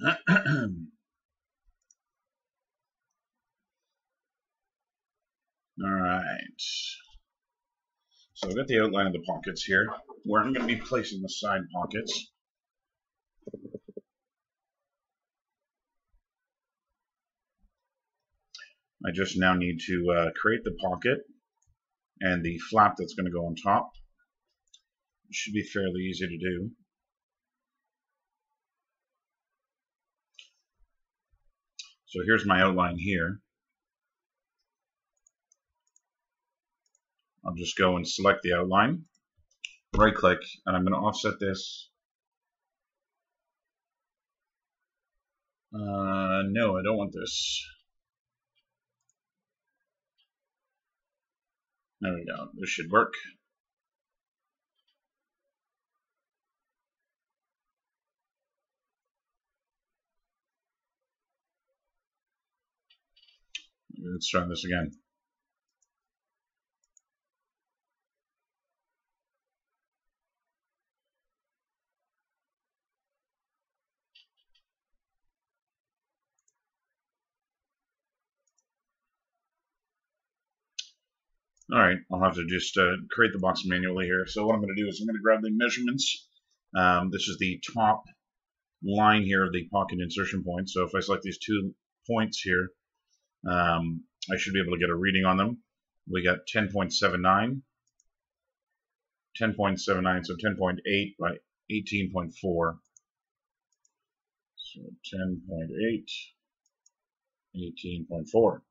Alright. So I've got the outline of the pockets here, where I'm going to be placing the side pockets. I just now need to create the pocket and the flap that's going to go on top. It should be fairly easy to do. So here's my outline here. I'll just go and select the outline, right click, and I'm going to offset this. No, I don't want this. There we go. This should work. Let's try this again. Alright, I'll have to just create the box manually here. So what I'm going to do is I'm going to grab the measurements. This is the top line here of the pocket insertion point. So if I select these 2 points here, I should be able to get a reading on them. We got 10.79, 10.79, so 10.8 by 18.4. So 10.8, 18.4.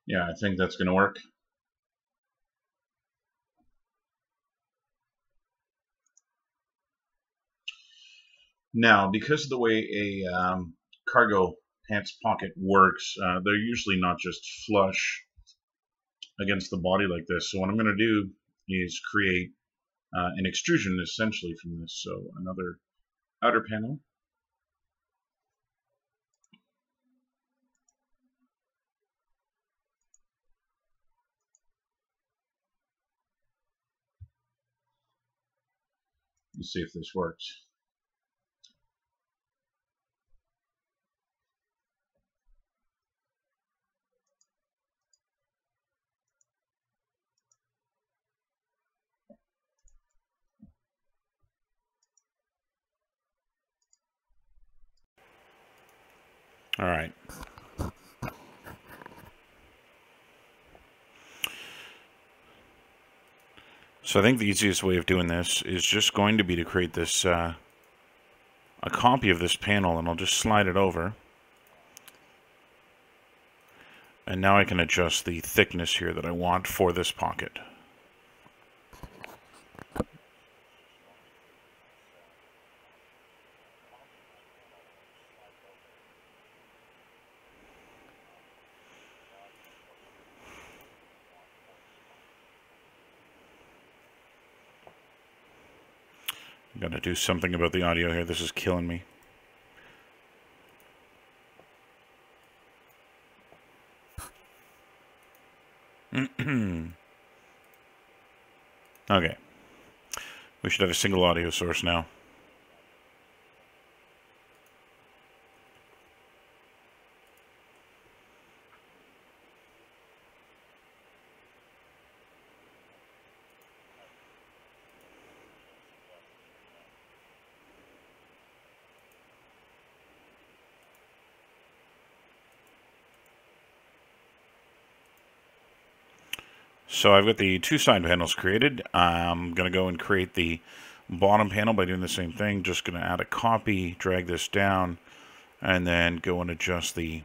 Yeah, I think that's going to work. Now, because of the way a cargo pants pocket works, they're usually not just flush against the body like this. So what I'm going to do is create an extrusion essentially from this. So another outer panel. Let's see if this works. All right. So I think the easiest way of doing this is just going to be to create this a copy of this panel, and I'll just slide it over. And now I can adjust the thickness here that I want for this pocket. I'm going to do something about the audio here. This is killing me. Okay. We should have a single audio source now. So I've got the 2 side panels created. I'm going to go and create the bottom panel by doing the same thing. Just going to add a copy, drag this down, and then go and adjust the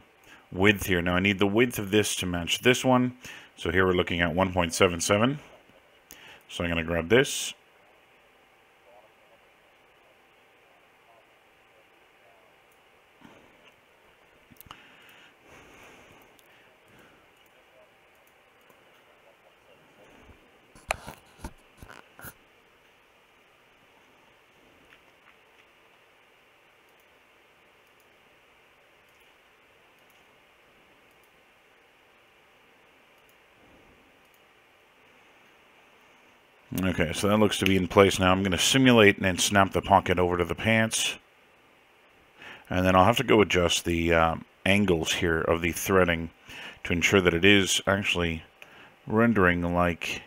width here. Now I need the width of this to match this one. So here we're looking at 1.77. So I'm going to grab this. Okay, so that looks to be in place now. I'm going to simulate and then snap the pocket over to the pants. And then I'll have to go adjust the angles here of the threading to ensure that it is actually rendering like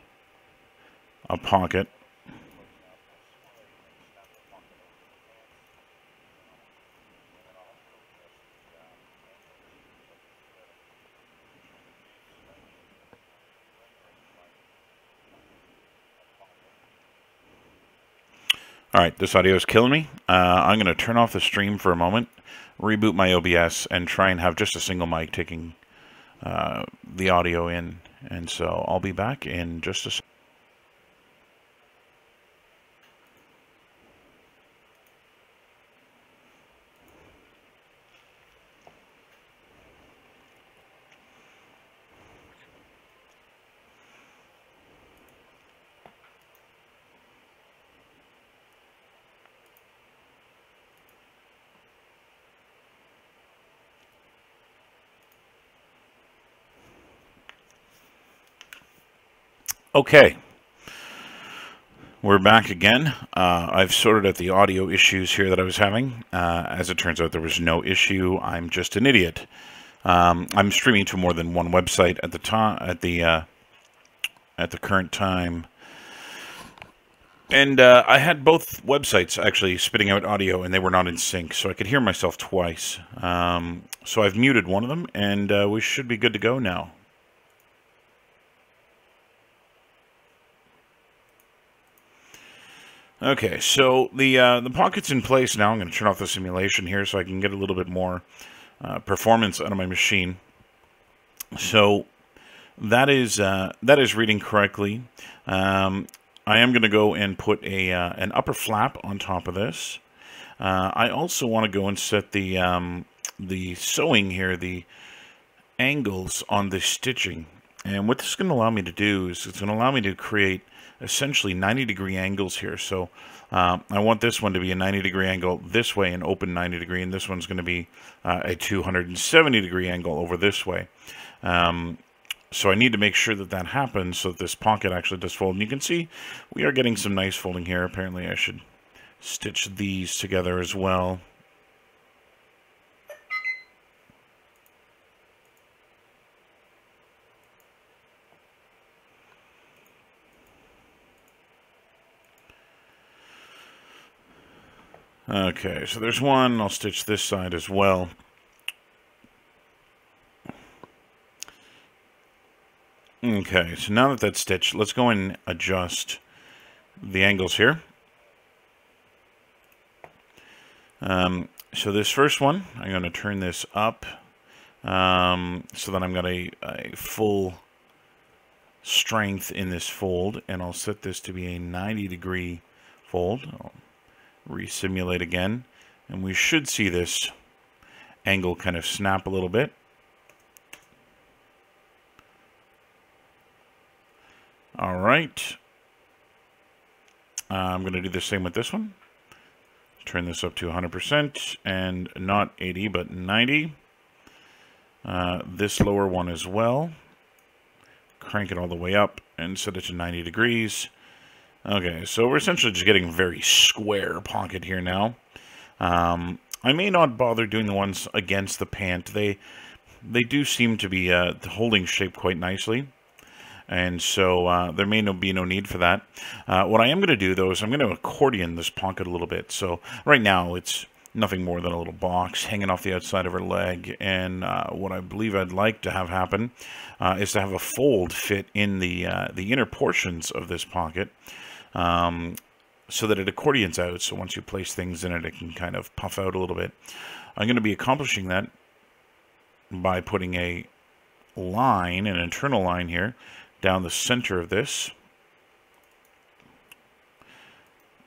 a pocket. Alright, this audio is killing me. I'm going to turn off the stream for a moment, reboot my OBS, and try and have just a single mic taking the audio in. And so I'll be back in just a second. Okay, we're back again. I've sorted out the audio issues here that I was having. As it turns out, there was no issue. I'm just an idiot. I'm streaming to more than one website at the time, at the current time, and I had both websites actually spitting out audio, and they were not in sync, so I could hear myself twice. So I've muted one of them, and we should be good to go now. Okay, so the pocket's in place now. I'm going to turn off the simulation here so I can get a little bit more performance out of my machine. So that is reading correctly. I am going to go and put an upper flap on top of this. I also want to go and set the sewing here, the angles on the stitching. And what this is going to allow me to do is it's going to allow me to create essentially 90-degree angles here. So I want this one to be a 90-degree angle this way, an open 90-degree, and this one's going to be a 270-degree angle over this way. So I need to make sure that that happens so that this pocket actually does fold. And you can see we are getting some nice folding here. Apparently I should stitch these together as well. Okay, so there's one. I'll stitch this side as well. Okay, so now that that's stitched, let's go and adjust the angles here. So this first one, I'm going to turn this up so that I'm got a full strength in this fold, and I'll set this to be a 90-degree fold. I'll resimulate again, and we should see this angle kind of snap a little bit. All right. I'm going to do the same with this one. Turn this up to 100% and not 80 but 90. This lower one as well. Crank it all the way up and set it to 90 degrees. Okay, so we're essentially just getting a very square pocket here now. I may not bother doing the ones against the pant. They do seem to be holding shape quite nicely. And so there may be no need for that. What I am going to do, though, is I'm going to accordion this pocket a little bit. So right now it's nothing more than a little box hanging off the outside of her leg. And what I believe I'd like to have happen is to have a fold fit in the inner portions of this pocket so that it accordions out. So once you place things in it, it can kind of puff out a little bit. I'm going to be accomplishing that by putting a line, an internal line here, down the center of this,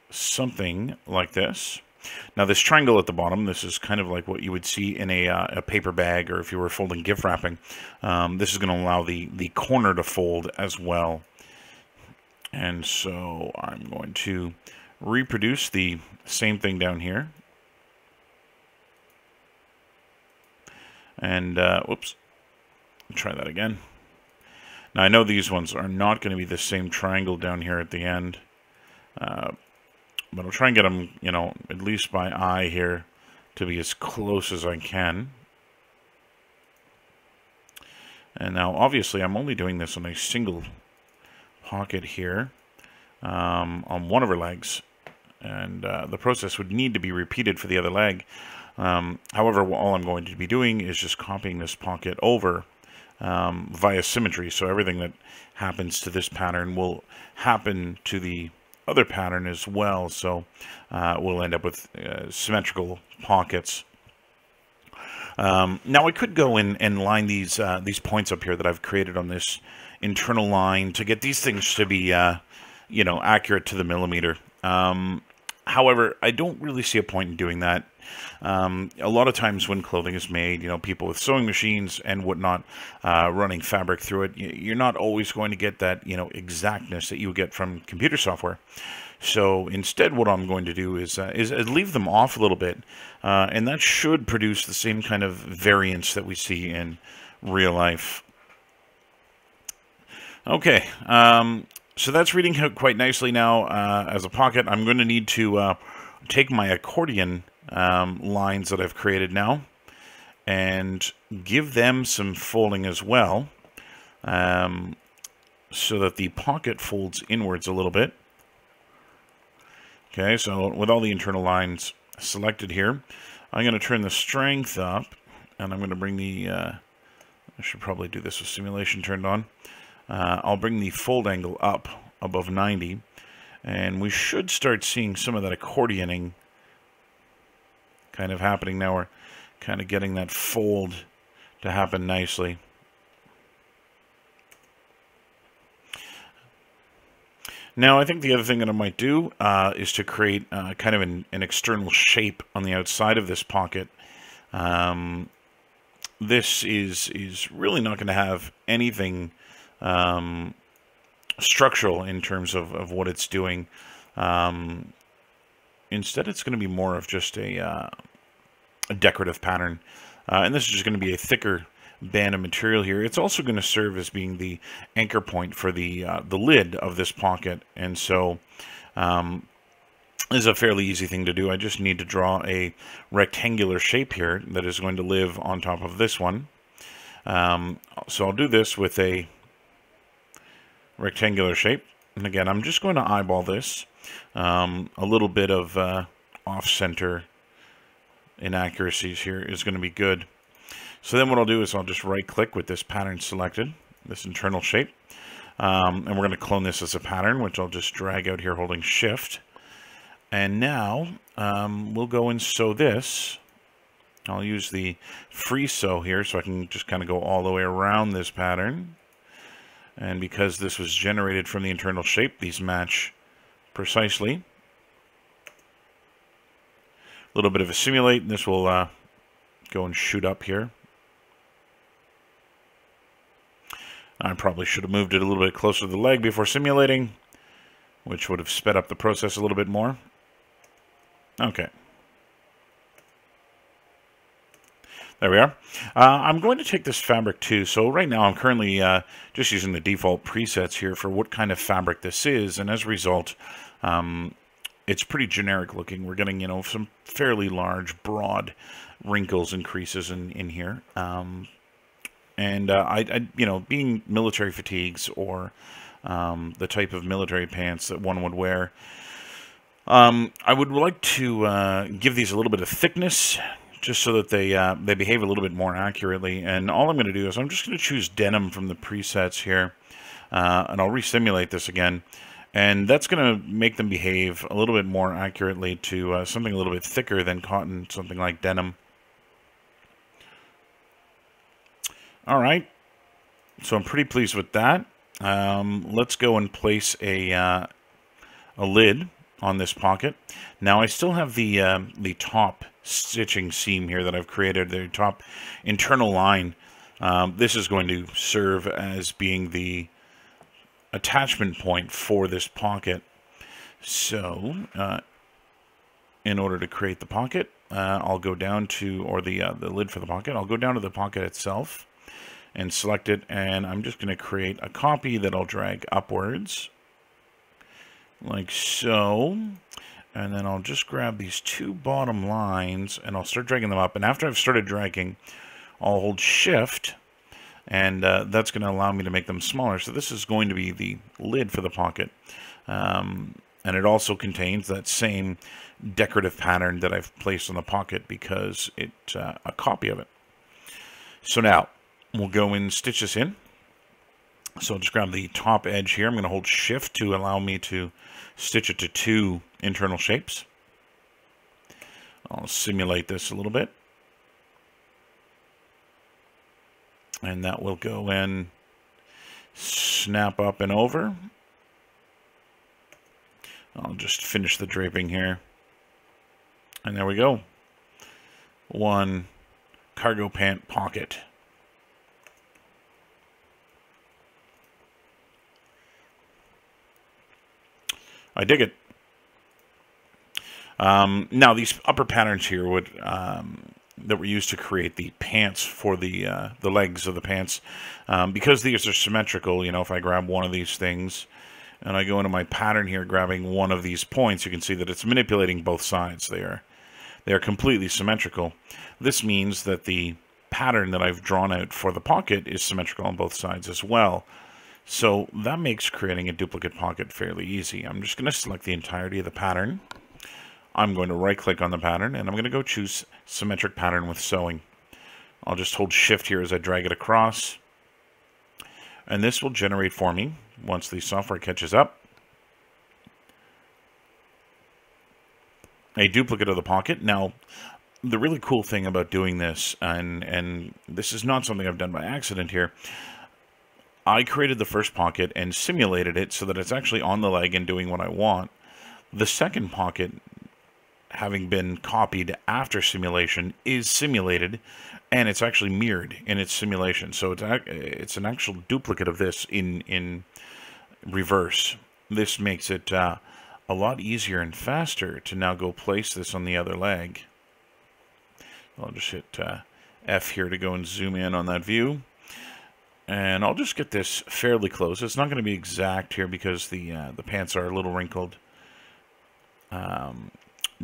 something like this. Now this triangle at the bottom, this is kind of like what you would see in a paper bag, or if you were folding gift wrapping. This is going to allow the corner to fold as well. And so I'm going to reproduce the same thing down here. And, whoops, try that again. Now I know these ones are not going to be the same triangle down here at the end, but I'll try and get them, you know, at least by eye here to be as close as I can. And now obviously I'm only doing this on a single pocket here on one of her legs, and the process would need to be repeated for the other leg. However, all I'm going to be doing is just copying this pocket over via symmetry, so everything that happens to this pattern will happen to the other pattern as well, so we'll end up with symmetrical pockets. Now I could go in and line these points up here that I've created on this internal line to get these things to be you know, accurate to the millimeter. However, I don't really see a point in doing that. A lot of times when clothing is made, you know, people with sewing machines and whatnot running fabric through it, you're not always going to get that, you know, exactness that you get from computer software. So instead, what I'm going to do is leave them off a little bit, and that should produce the same kind of variance that we see in real life. Okay, so that's reading out quite nicely now as a pocket. I'm going to need to take my accordion lines that I've created now and give them some folding as well, so that the pocket folds inwards a little bit. Okay, so with all the internal lines selected here, I'm going to turn the strength up, and I'm going to bring the, I should probably do this with simulation turned on. I'll bring the fold angle up above 90, and we should start seeing some of that accordioning kind of happening now. We're kind of getting that fold to happen nicely. Now, I think the other thing that I might do is to create kind of an external shape on the outside of this pocket. This is really not going to have anything structural in terms of what it's doing. Instead, it's going to be more of just a decorative pattern. And this is just going to be a thicker band of material here. It's also going to serve as being the anchor point for the lid of this pocket, and so this is a fairly easy thing to do. I just need to draw a rectangular shape here that is going to live on top of this one. So I'll do this with a rectangular shape, and again I'm just going to eyeball this. A little bit of off-center inaccuracies here is going to be good. So then what I'll do is I'll just right-click with this pattern selected, this internal shape, and we're going to clone this as a pattern, which I'll just drag out here holding Shift. And now we'll go and sew this. I'll use the free sew here so I can just kind of go all the way around this pattern. And because this was generated from the internal shape, these match precisely. A little bit of a simulate, and this will go and shoot up here. I probably should have moved it a little bit closer to the leg before simulating, which would have sped up the process a little bit more. Okay. There we are. I'm going to take this fabric too. So right now I'm currently just using the default presets here for what kind of fabric this is, and as a result, it's pretty generic looking. We're getting, you know, some fairly large, broad wrinkles and creases in here. And I, you know, being military fatigues or the type of military pants that one would wear, I would like to give these a little bit of thickness, just so that they behave a little bit more accurately. And all I'm going to do is I'm just going to choose denim from the presets here, and I'll resimulate this again. And that's going to make them behave a little bit more accurately to something a little bit thicker than cotton, something like denim. All right, so I'm pretty pleased with that. Let's go and place a lid on this pocket. Now I still have the top stitching seam here that I've created, the top internal line. This is going to serve as being the attachment point for this pocket. So in order to create the pocket, I'll go down to, or the lid for the pocket, I'll go down to the pocket itself, and select it, and I'm just going to create a copy that I'll drag upwards, like so. And then I'll just grab these two bottom lines, and I'll start dragging them up. And after I've started dragging, I'll hold Shift, and that's going to allow me to make them smaller. So this is going to be the lid for the pocket. And it also contains that same decorative pattern that I've placed on the pocket because it's a copy of it. So now we'll go and stitch this in. So I'll just grab the top edge here. I'm going to hold Shift to allow me to stitch it to two internal shapes. I'll simulate this a little bit. And that will go and snap up and over. I'll just finish the draping here. And there we go. One cargo pant pocket. I dig it. Now these upper patterns here would that were used to create the pants for the legs of the pants, because these are symmetrical. You know, if I grab one of these things and I go into my pattern here, grabbing one of these points, you can see that it's manipulating both sides. They are completely symmetrical. This means that the pattern that I've drawn out for the pocket is symmetrical on both sides as well. So that makes creating a duplicate pocket fairly easy. I'm just going to select the entirety of the pattern. I'm going to right-click on the pattern, and I'm going to go choose Symmetric Pattern with Sewing. I'll just hold Shift here as I drag it across. And this will generate for me, once the software catches up, a duplicate of the pocket. Now, the really cool thing about doing this, and this is not something I've done by accident here, I created the first pocket and simulated it so that it's actually on the leg and doing what I want. The second pocket, having been copied after simulation, is simulated, and it's actually mirrored in its simulation. So it's an actual duplicate of this in reverse. This makes it a lot easier and faster to now go place this on the other leg. I'll just hit F here to go and zoom in on that view. And I'll just get this fairly close. It's not going to be exact here because the pants are a little wrinkled,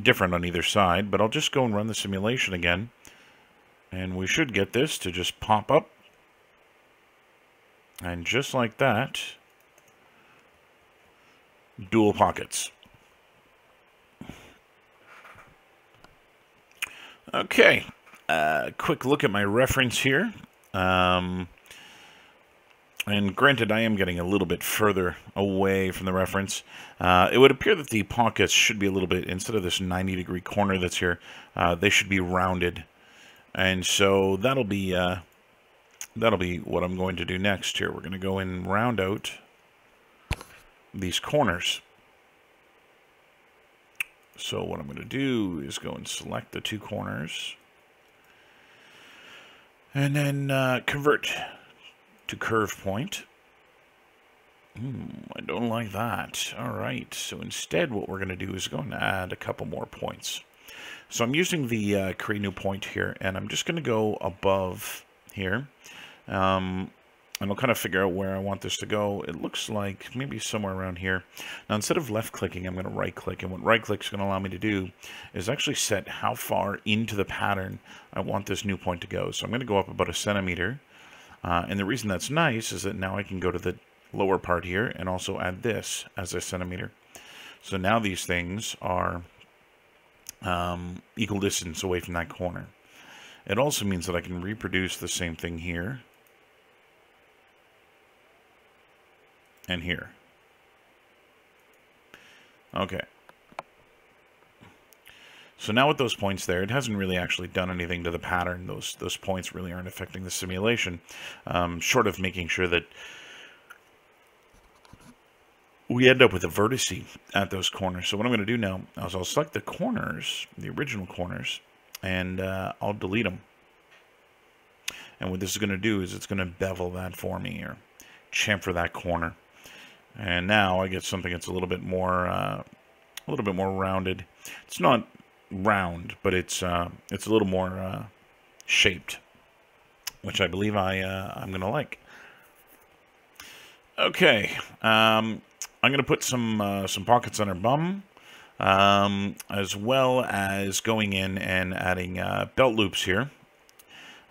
different on either side. But I'll just go and run the simulation again, and we should get this to just pop up. And just like that, dual pockets. Okay, quick look at my reference here. And granted, I am getting a little bit further away from the reference. It would appear that the pockets should be a little bit, instead of this 90-degree corner that's here, they should be rounded. And so that'll be what I'm going to do next here. We're going to go and round out these corners. So what I'm going to do is go and select the two corners. And then convert to curve point. I don't like that. All right, so instead what we're going to do is go and add a couple more points. So I'm using the create new point here, and I'm just going to go above here, and I'll kind of figure out where I want this to go. It looks like maybe somewhere around here. Now instead of left clicking, I'm going to right click, and what right click is going to allow me to do is actually set how far into the pattern I want this new point to go. So I'm going to go up about 1 centimeter. And the reason that's nice is that now I can go to the lower part here and also add this as 1 centimeter. So now these things are equal distance away from that corner. It also means that I can reproduce the same thing here and here. Okay. So now with those points there, it hasn't really actually done anything to the pattern. Those points really aren't affecting the simulation, short of making sure that we end up with a vertice at those corners. So what I'm going to do now is I'll select the corners, the original corners, and I'll delete them. And what this is going to do is it's going to bevel that for me, or chamfer that corner. And now I get something that's a little bit more rounded. It's not round, but it's a little more shaped. which I believe I'm going to like. Okay, I'm going to put some pockets on her bum, as well as going in and adding belt loops here.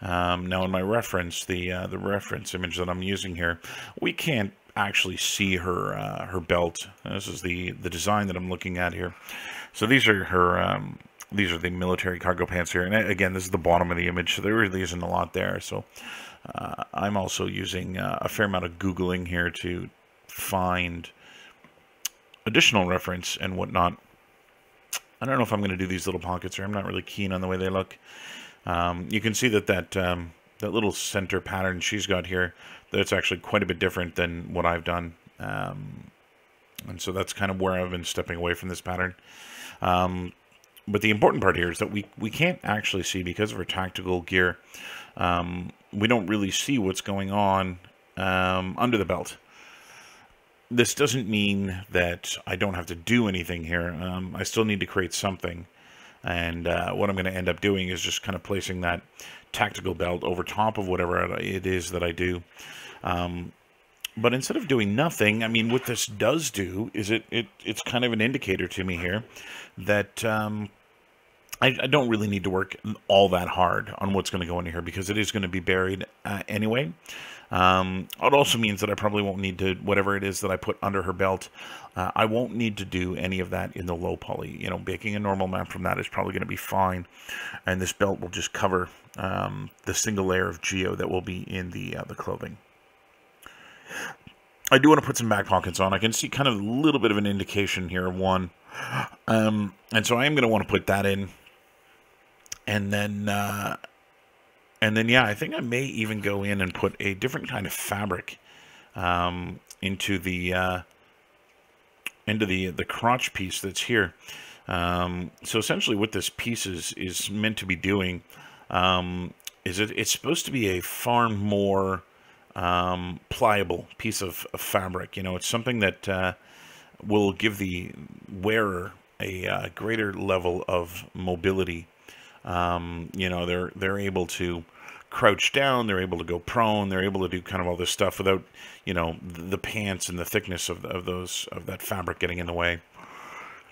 Now, in my reference, the reference image that I'm using here, we can't actually see her belt. This is the design that I'm looking at here. So these are her. These are the military cargo pants here, and again, this is the bottom of the image, so there really isn't a lot there. So I'm also using a fair amount of Googling here to find additional reference and whatnot. I don't know if I'm going to do these little pockets here. I'm not really keen on the way they look. You can see that little center pattern she's got here, that's actually quite a bit different than what I've done. And so that's kind of where I've been stepping away from this pattern. But the important part here is that we can't actually see, because of our tactical gear, we don't really see what's going on under the belt. This doesn't mean that I don't have to do anything here. I still need to create something. And what I'm going to end up doing is just kind of placing that tactical belt over top of whatever it is that I do. But instead of doing nothing, I mean, what this does do is it's kind of an indicator to me here that I don't really need to work all that hard on what's going to go into here, because it is going to be buried anyway. It also means that I probably won't need to, whatever it is that I put under her belt, I won't need to do any of that in the low poly. You know, making a normal map from that is probably going to be fine. And this belt will just cover the single layer of geo that will be in the clothing. I do want to put some back pockets on. I can see kind of a little bit of an indication here of one. And so I am going to want to put that in. And then, yeah, I think I may even go in and put a different kind of fabric into the crotch piece that's here. So essentially, what this piece is meant to be doing is it's supposed to be a far more pliable piece of fabric. You know, it's something that will give the wearer a greater level of mobility. You know, they're able to crouch down, they're able to go prone, they're able to do kind of all this stuff without, you know, the pants and the thickness of that fabric getting in the way.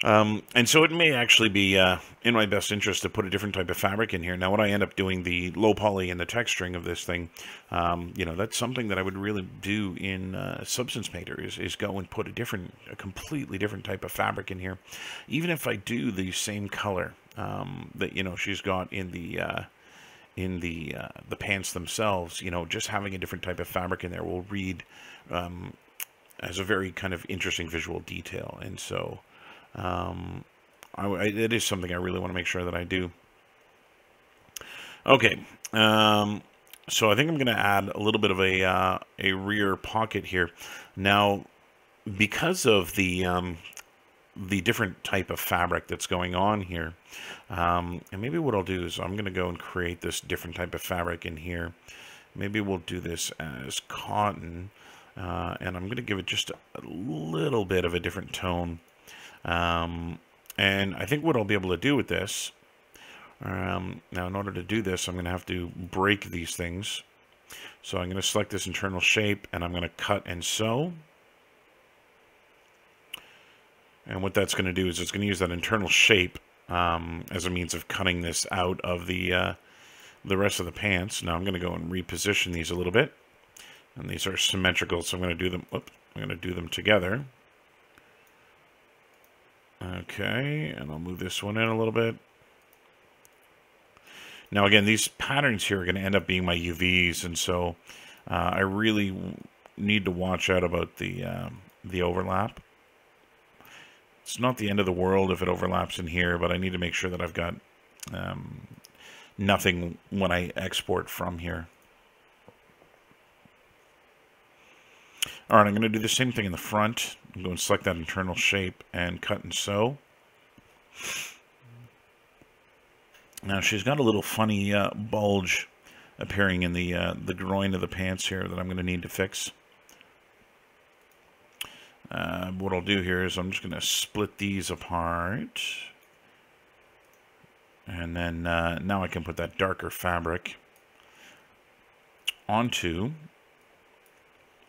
And so it may actually be in my best interest to put a different type of fabric in here. Now, when I end up doing the low poly and the texturing of this thing, you know, that's something that I would really do in Substance Painter is go and put a completely different type of fabric in here. Even if I do the same color that, you know, she's got in the pants themselves, you know, just having a different type of fabric in there will read as a very kind of interesting visual detail. And so it is something I really want to make sure that I do. Okay, so I think I'm going to add a little bit of a rear pocket here. Now, because of the different type of fabric that's going on here, and maybe what I'll do is I'm going to go and create this different type of fabric in here. Maybe we'll do this as cotton, and I'm going to give it just a little bit of a different tone. And I think what I'll be able to do with this, now in order to do this, I'm going to have to break these things. So I'm going to select this internal shape, and I'm going to cut and sew. And what that's going to do is it's going to use that internal shape as a means of cutting this out of the rest of the pants. Now I'm going to go and reposition these a little bit. And these are symmetrical, so I'm going to do them, I'm going to do them together. Okay, and I'll move this one in a little bit. Now again, these patterns here are going to end up being my UVs, and so I really need to watch out about the overlap. It's not the end of the world if it overlaps in here, but I need to make sure that I've got nothing when I export from here. All right, I'm going to do the same thing in the front. I'm going to select that internal shape and cut and sew. Now she's got a little funny bulge appearing in the groin of the pants here that I'm going to need to fix. What I'll do here is I'm just going to split these apart. And then now I can put that darker fabric. onto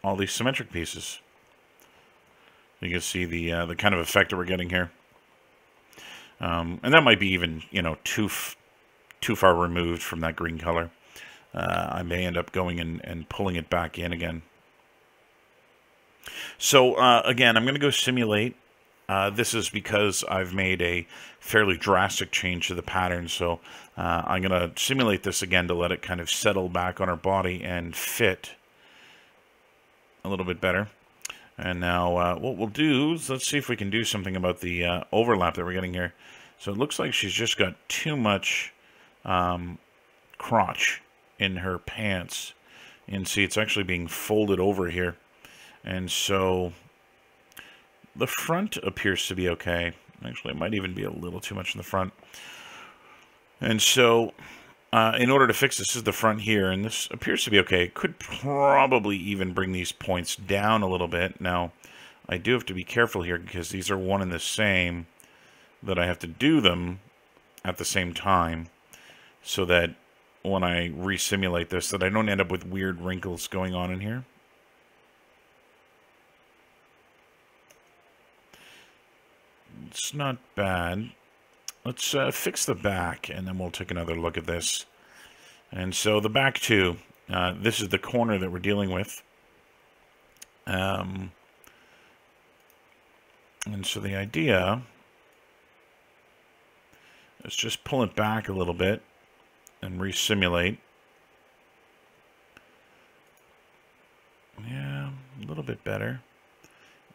all these symmetric pieces. You can see the kind of effect that we're getting here. And that might be even, you know, too far removed from that green color. I may end up going and pulling it back in again. So again, I'm going to go simulate. This is because I've made a fairly drastic change to the pattern. So I'm going to simulate this again to let it kind of settle back on our body and fit a little bit better. And now what we'll do is let's see if we can do something about the overlap that we're getting here. So it looks like she's just got too much crotch in her pants. And see, it's actually being folded over here. And so the front appears to be okay. Actually, it might even be a little too much in the front. And so in order to fix this is the front here, and this appears to be okay. Could probably even bring these points down a little bit. Now, I do have to be careful here because these are one and the same, that I have to do them at the same time so that when I resimulate this, that I don't end up with weird wrinkles going on in here. It's not bad. Let's fix the back, and then we'll take another look at this. And so the back too, this is the corner that we're dealing with. And so the idea is just pull it back a little bit and resimulate. Yeah, a little bit better.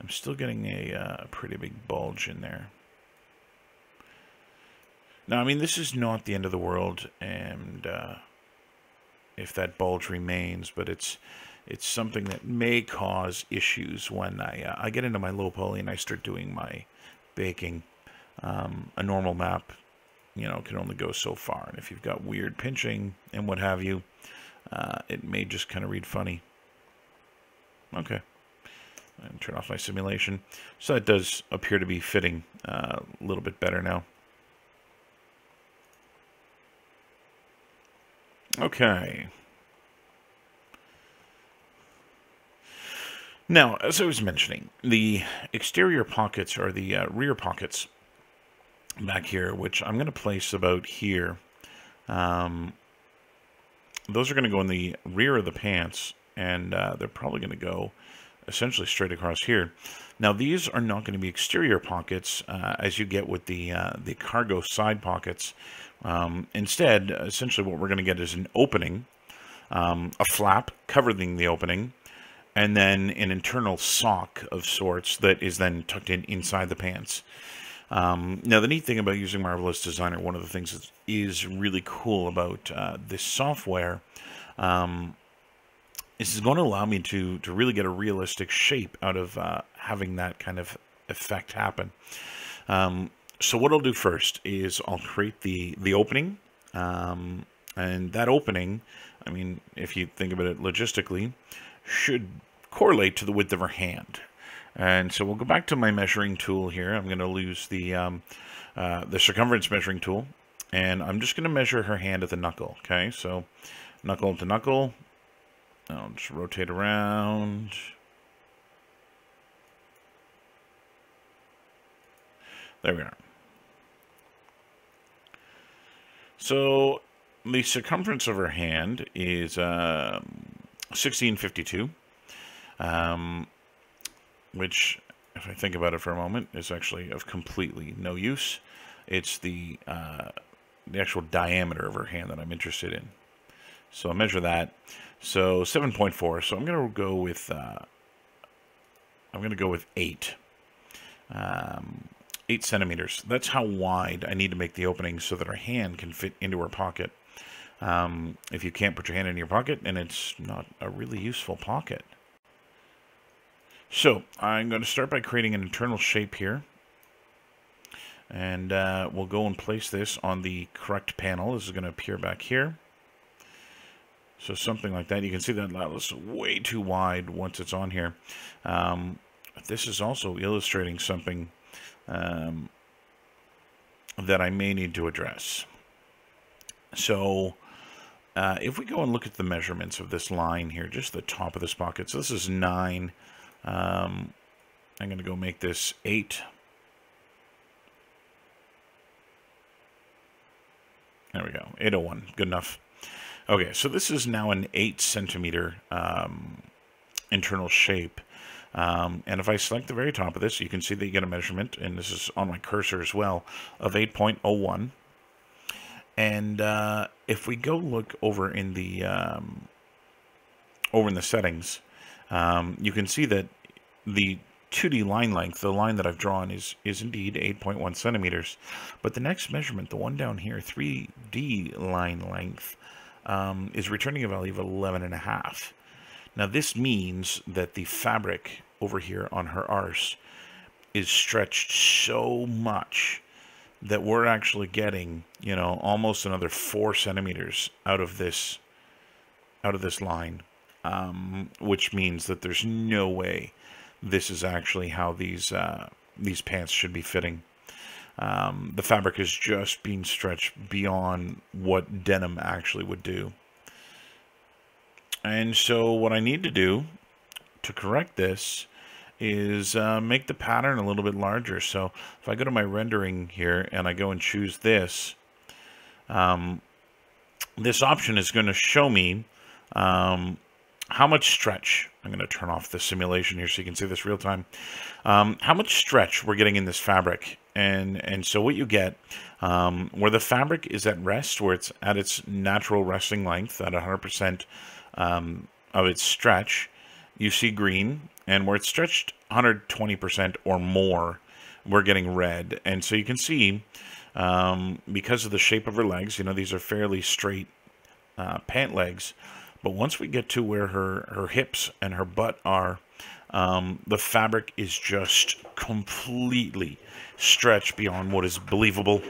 I'm still getting a pretty big bulge in there. Now, I mean, this is not the end of the world, and if that bulge remains, but it's something that may cause issues when I get into my low poly and I start doing my baking. A normal map, you know, can only go so far, and if you've got weird pinching and what have you, it may just kind of read funny. Okay. And turn off my simulation. So that does appear to be fitting a little bit better now. Okay. Now, as I was mentioning, the exterior pockets are the rear pockets back here, which I'm going to place about here. Those are going to go in the rear of the pants, and they're probably going to go essentially straight across here. Now, these are not going to be exterior pockets as you get with the cargo side pockets. Instead, essentially what we're going to get is an opening, a flap covering the opening, and then an internal sock of sorts that is then tucked in inside the pants. Now, the neat thing about using Marvelous Designer, one of the things that is really cool about this software, is going to allow me to really get a realistic shape out of having that kind of effect happen. So what I'll do first is I'll create the opening, and that opening, I mean, if you think about it logistically, should correlate to the width of her hand. And so we'll go back to my measuring tool here. I'm going to use the circumference measuring tool, and I'm just going to measure her hand at the knuckle. Okay, so knuckle to knuckle. I'll just rotate around. There we are. So the circumference of her hand is 1652, which, if I think about it for a moment, is actually of completely no use. It's the actual diameter of her hand that I'm interested in. So I'll measure that. So 7.4. So I'm going to go with 8. 8 centimeters. That's how wide I need to make the opening so that our hand can fit into her pocket. If you can't put your hand in your pocket, then it's not a really useful pocket. So I'm going to start by creating an internal shape here. And we'll go and place this on the correct panel. This is going to appear back here. So something like that. You can see that looks way too wide once it's on here. This is also illustrating something that I may need to address. So if we go and look at the measurements of this line here, just the top of this pocket. So this is 9. I'm going to go make this 8. There we go, 801, good enough. Okay, so this is now an 8 centimeter internal shape. And if I select the very top of this, you can see that you get a measurement, and this is on my cursor as well, of 8.01. And if we go look over in the settings, you can see that the 2D line length, the line that I've drawn, is indeed 8.1 centimeters. But the next measurement, the one down here, 3D line length, is returning a value of 11.5. Now this means that the fabric over here on her arse is stretched so much that we're actually getting, you know, almost another 4 centimeters out of this line, which means that there's no way this is actually how these pants should be fitting. The fabric is just being stretched beyond what denim actually would do. And so what I need to do to correct this is make the pattern a little bit larger. So if I go to my rendering here and I go and choose this, this option is going to show me how much stretch. I'm going to turn off the simulation here so you can see this real time. How much stretch we're getting in this fabric. And so what you get, where the fabric is at rest, where it's at its natural resting length at 100% of its stretch, you see green, and where it's stretched 120% or more, we're getting red. And so you can see, because of the shape of her legs, you know, these are fairly straight pant legs, but once we get to where her hips and her butt are, the fabric is just completely stretched beyond what is believable.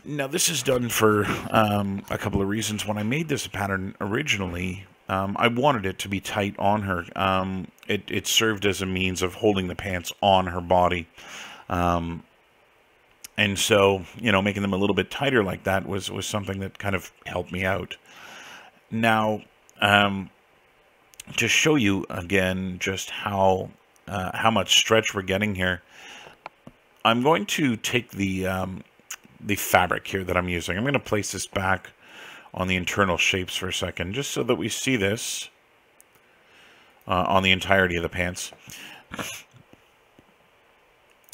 Now, this is done for a couple of reasons. When I made this pattern originally, I wanted it to be tight on her. It served as a means of holding the pants on her body. And so, you know, making them a little bit tighter like that was something that kind of helped me out. Now, to show you again just how much stretch we're getting here, I'm going to take the fabric here that I'm using. I'm going to place this back on the internal shapes for a second, just so that we see this on the entirety of the pants.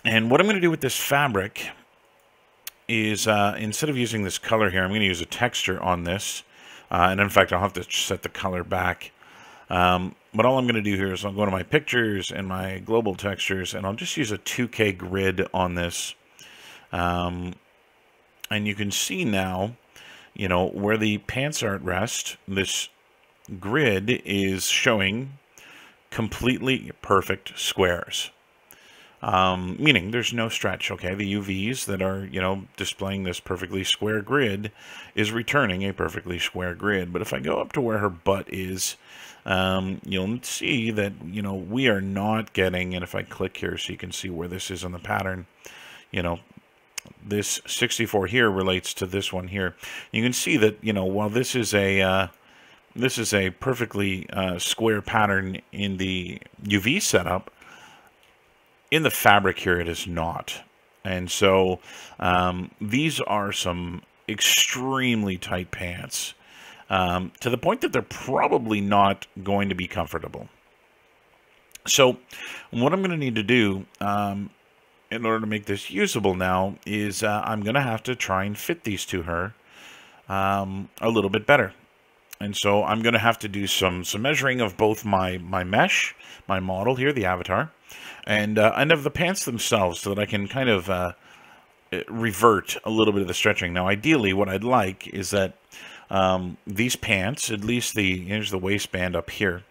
And what I'm going to do with this fabric is, instead of using this color here, I'm going to use a texture on this. And in fact, I'll have to set the color back. But all I'm going to do here is I'll go to my pictures and my global textures, and I'll just use a 2K grid on this. And you can see now, you know, where the pants are at rest, this grid is showing completely perfect squares. Meaning there's no stretch, okay? The UVs that are, you know, displaying this perfectly square grid is returning a perfectly square grid. But if I go up to where her butt is, you'll see that, you know, we are not getting, and if I click here so you can see where this is on the pattern, you know, this 64 here relates to this one here. You can see that, you know, while this is a perfectly square pattern in the UV setup, in the fabric here, it is not. And so these are some extremely tight pants, to the point that they're probably not going to be comfortable. So what I'm going to need to do in order to make this usable now is I'm going to have to try and fit these to her a little bit better. And so I'm going to have to do some measuring of both my mesh, my model here, the avatar, and of the pants themselves, so that I can kind of revert a little bit of the stretching. Now, ideally, what I'd like is that these pants, at least here's the waistband up here,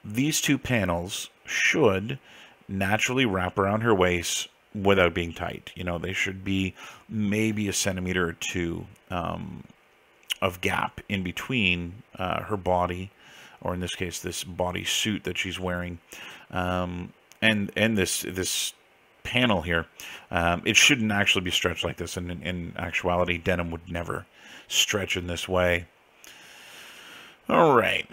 these two panels should naturally wrap around her waist without being tight. You know, they should be maybe a centimeter or two of gap in between her body, or in this case, this body suit that she's wearing, and this panel here. It shouldn't actually be stretched like this. And in actuality, denim would never stretch in this way. All right.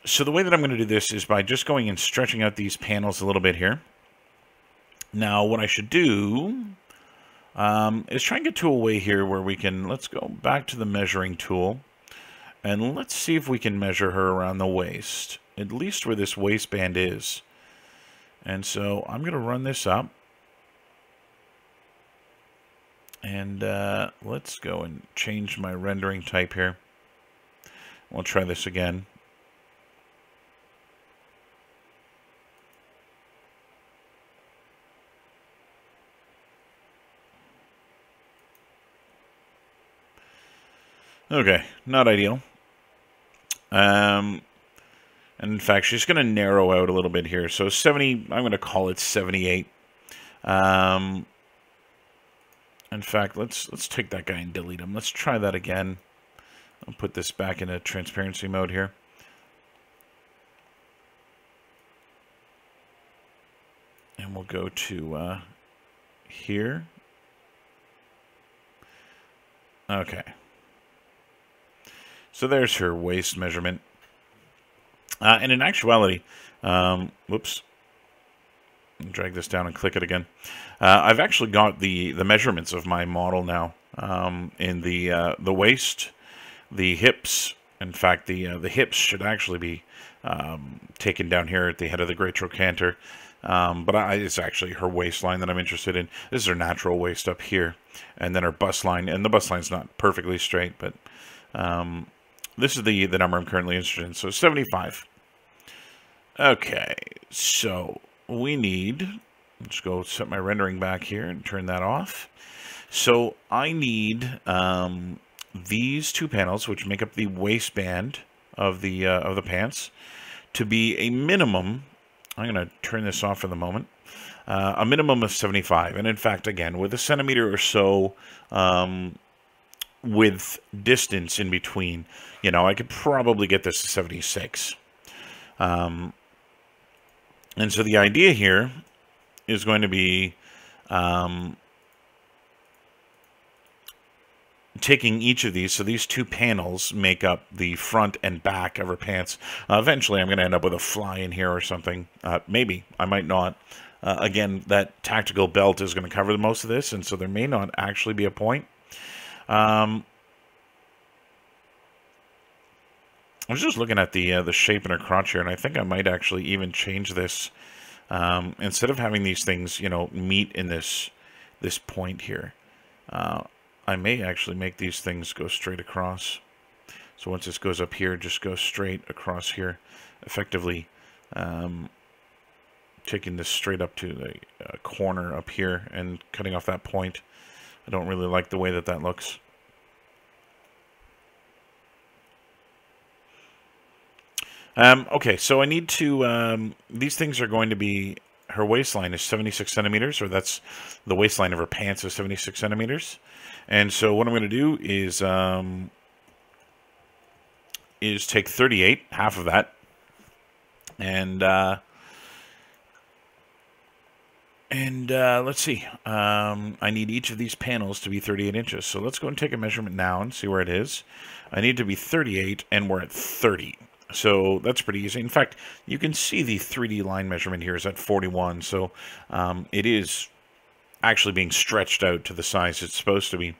So the way that I'm going to do this is by just going and stretching out these panels a little bit here. Now, what I should do is try and get to a way here where we can, let's go back to the measuring tool, and let's see if we can measure her around the waist, at least where this waistband is. And so I'm going to run this up. And let's go and change my rendering type here. We'll try this again. Okay, not ideal. And in fact, she's going to narrow out a little bit here. So 70, I'm going to call it 78. In fact, let's take that guy and delete him. Let's try that again. I'll put this back into transparency mode here. And we'll go to here. Okay. So there's her waist measurement. And in actuality, whoops. Drag this down and click it again. I've actually got the measurements of my model now in the waist, the hips. In fact, the hips should actually be taken down here at the head of the great trochanter. But it's actually her waistline that I'm interested in. This is her natural waist up here, and then her bust line. And the bust line's not perfectly straight, but this is the number I'm currently interested in. So 75. Okay, so we need, let's go set my rendering back here and turn that off. So I need these two panels, which make up the waistband of the pants, to be a minimum. I'm going to turn this off for the moment. A minimum of 75, and in fact, again, with a centimeter or so with distance in between, you know, I could probably get this to 76. And so the idea here is going to be taking each of these. So these two panels make up the front and back of her pants. Eventually, I'm going to end up with a fly in here or something. Maybe. I might not. Again, that tactical belt is going to cover most of this, and so there may not actually be a point. I was just looking at the shape in her crotch here, and I think I might actually even change this. Instead of having these things, you know, meet in this point here, I may actually make these things go straight across. So once this goes up here, just go straight across here, effectively taking this straight up to the corner up here and cutting off that point. I don't really like the way that looks. Okay, so I need to, these things are going to be, her waistline is 76 centimeters, or that's the waistline of her pants is 76 centimeters. And so what I'm going to do is take 38, half of that, and let's see, I need each of these panels to be 38 inches. So let's go and take a measurement now and see where it is. I need to be 38, and we're at 30. So that's pretty easy. In fact, you can see the 3D line measurement here is at 41. So it is actually being stretched out to the size it's supposed to be.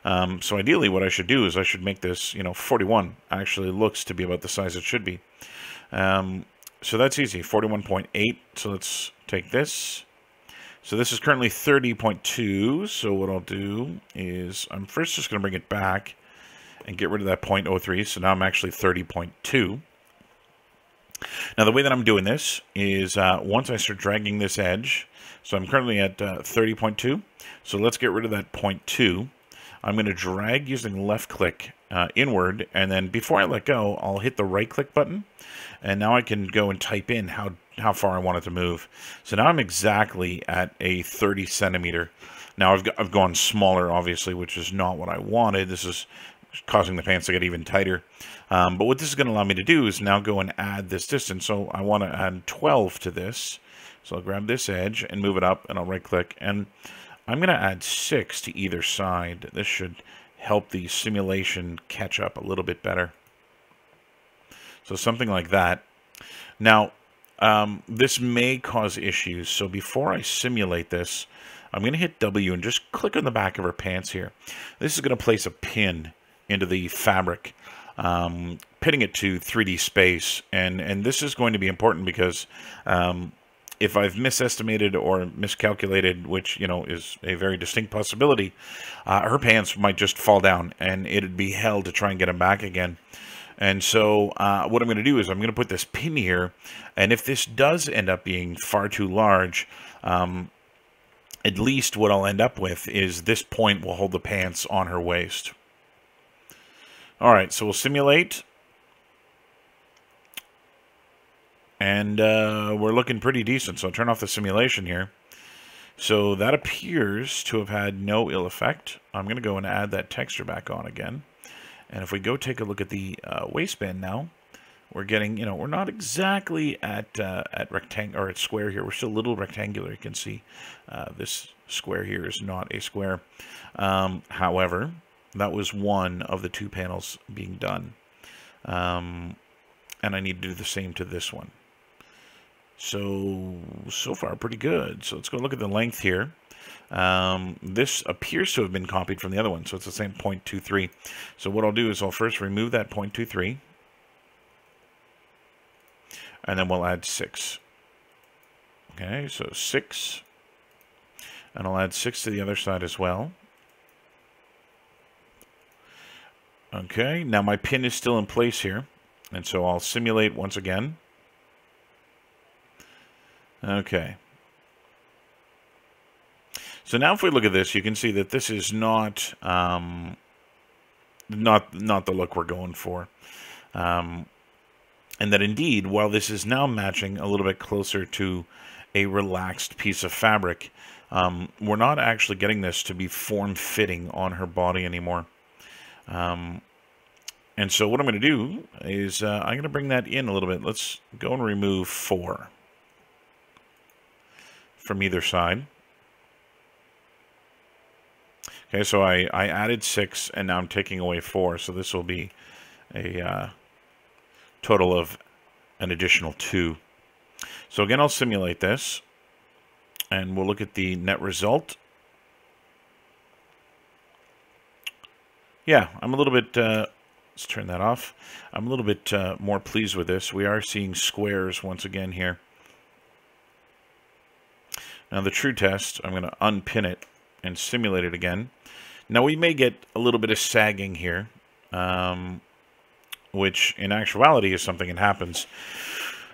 So ideally what I should do is I should make this, you know, 41 actually looks to be about the size it should be. So that's easy, 41.8. So let's take this. So this is currently 30.2. So what I'll do is I'm first just going to bring it back and get rid of that 0.03. So now I'm actually 30.2. Now the way that I'm doing this is once I start dragging this edge, so I'm currently at 30.2. So let's get rid of that 0.2. I'm going to drag using left click inward, and then before I let go, I'll hit the right click button, and now I can go and type in how far I want it to move. So now I'm exactly at a 30 centimeter. Now I've gone smaller, obviously, which is not what I wanted. This is causing the pants to get even tighter. But what this is going to allow me to do is now go and add this distance. So I want to add 12 to this. So I'll grab this edge and move it up, and I'll right click, and I'm going to add 6 to either side. This should help the simulation catch up a little bit better. So something like that. Now, this may cause issues, so before I simulate this, I'm going to hit W and just click on the back of her pants here. This is going to place a pin into the fabric, pinning it to 3D space, and this is going to be important because if I've misestimated or miscalculated, which, you know, is a very distinct possibility, her pants might just fall down, and it'd be hell to try and get them back again. And so what I'm going to do is I'm going to put this pin here, and if this does end up being far too large, at least what I'll end up with is this point will hold the pants on her waist. All right, so we'll simulate. And we're looking pretty decent, so I'll turn off the simulation here. So that appears to have had no ill effect. I'm going to go and add that texture back on again. And if we go take a look at the waistband now, we're getting, you know, we're not exactly at rectangle or at square here. We're still a little rectangular. You can see this square here is not a square. However, that was one of the two panels being done. And I need to do the same to this one. So far pretty good. So let's go look at the length here. This appears to have been copied from the other one, so it's the same 0.23. So what I'll do is I'll first remove that 0.23, and then we'll add 6. Okay, so 6, and I'll add 6 to the other side as well. Okay, now my pin is still in place here, and so I'll simulate once again. Okay. So now if we look at this, you can see that this is not the look we're going for. And that indeed, while this is now matching a little bit closer to a relaxed piece of fabric, we're not actually getting this to be form-fitting on her body anymore. And so what I'm going to do is I'm going to bring that in a little bit. Let's go and remove 4 from either side. Okay, so I added 6, and now I'm taking away 4, so this will be a total of an additional 2. So again, I'll simulate this, and we'll look at the net result. Yeah, I'm a little bit, let's turn that off. I'm a little bit more pleased with this. We are seeing squares once again here. Now the true test, I'm going to unpin it and simulate it again. Now we may get a little bit of sagging here, which in actuality is something that happens.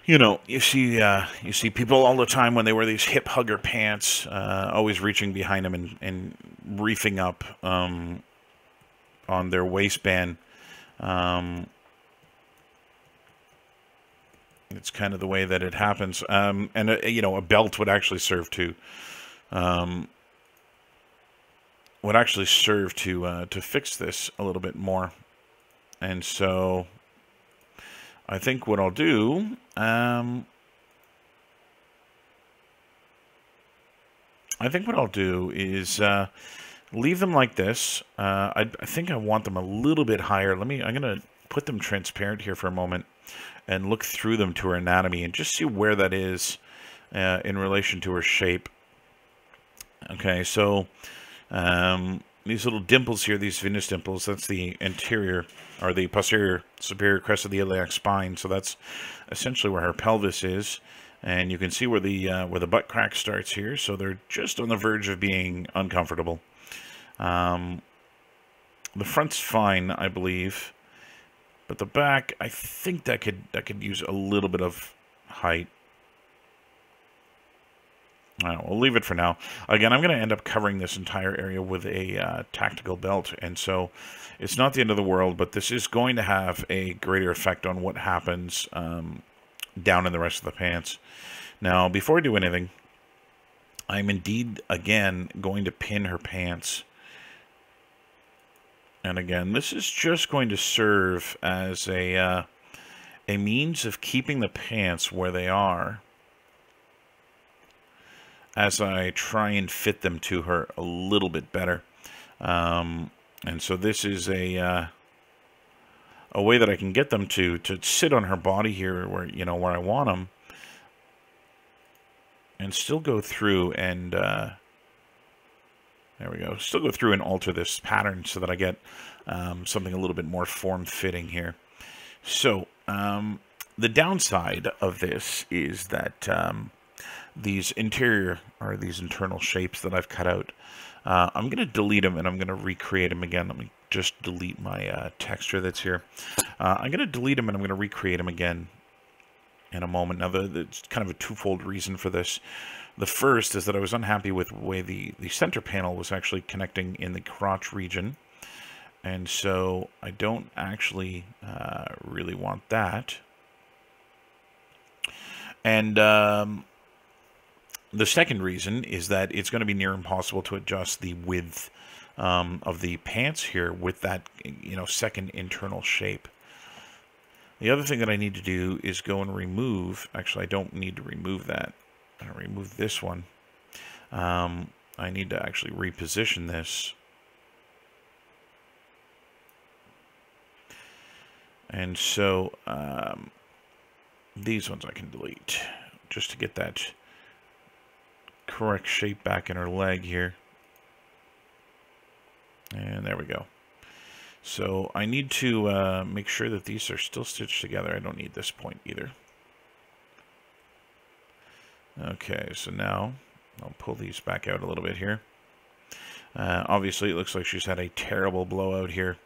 You know, you see people all the time when they wear these hip hugger pants, always reaching behind them and reefing up on their waistband. It's kind of the way that it happens. And you know, a belt would actually serve to fix this a little bit more. And so I think what I'll do, is leave them like this. I think I want them a little bit higher. I'm going to put them transparent here for a moment and look through them to her anatomy and just see where that is in relation to her shape. Okay, so these little dimples here, these venous dimples, that's the anterior or the posterior superior crest of the iliac spine. So that's essentially where her pelvis is, and you can see where the butt crack starts here. So they're just on the verge of being uncomfortable. The front's fine, I believe, but the back, I think that could use a little bit of height. We'll leave it for now. Again, I'm going to end up covering this entire area with a tactical belt, and so it's not the end of the world, but this is going to have a greater effect on what happens down in the rest of the pants. Now, before I do anything, I'm indeed, again, going to pin her pants. And again, this is just going to serve as a means of keeping the pants where they are as I try and fit them to her a little bit better. And so this is a a way that I can get them to sit on her body here, where where I want them, and still go through and there we go. Still go through and alter this pattern so that I get something a little bit more form-fitting here. So the downside of this is that these internal shapes that I've cut out, I'm going to delete them and I'm going to recreate them again. Let me just delete my texture that's here. I'm going to delete them and I'm going to recreate them again in a moment. Now, it's kind of a twofold reason for this. The first is that I was unhappy with the way the center panel was actually connecting in the crotch region. And so I don't actually really want that. And the second reason is that it's going to be near impossible to adjust the width of the pants here with that second internal shape. The other thing that I need to do is go and remove, actually I don't need to remove that. I'm going to remove this one. I need to actually reposition this. And so these ones I can delete just to get that correct shape back in her leg here. And there we go. So I need to make sure that these are still stitched together. I don't need this point either. Okay, so now I'll pull these back out a little bit here. Obviously, it looks like she's had a terrible blowout here.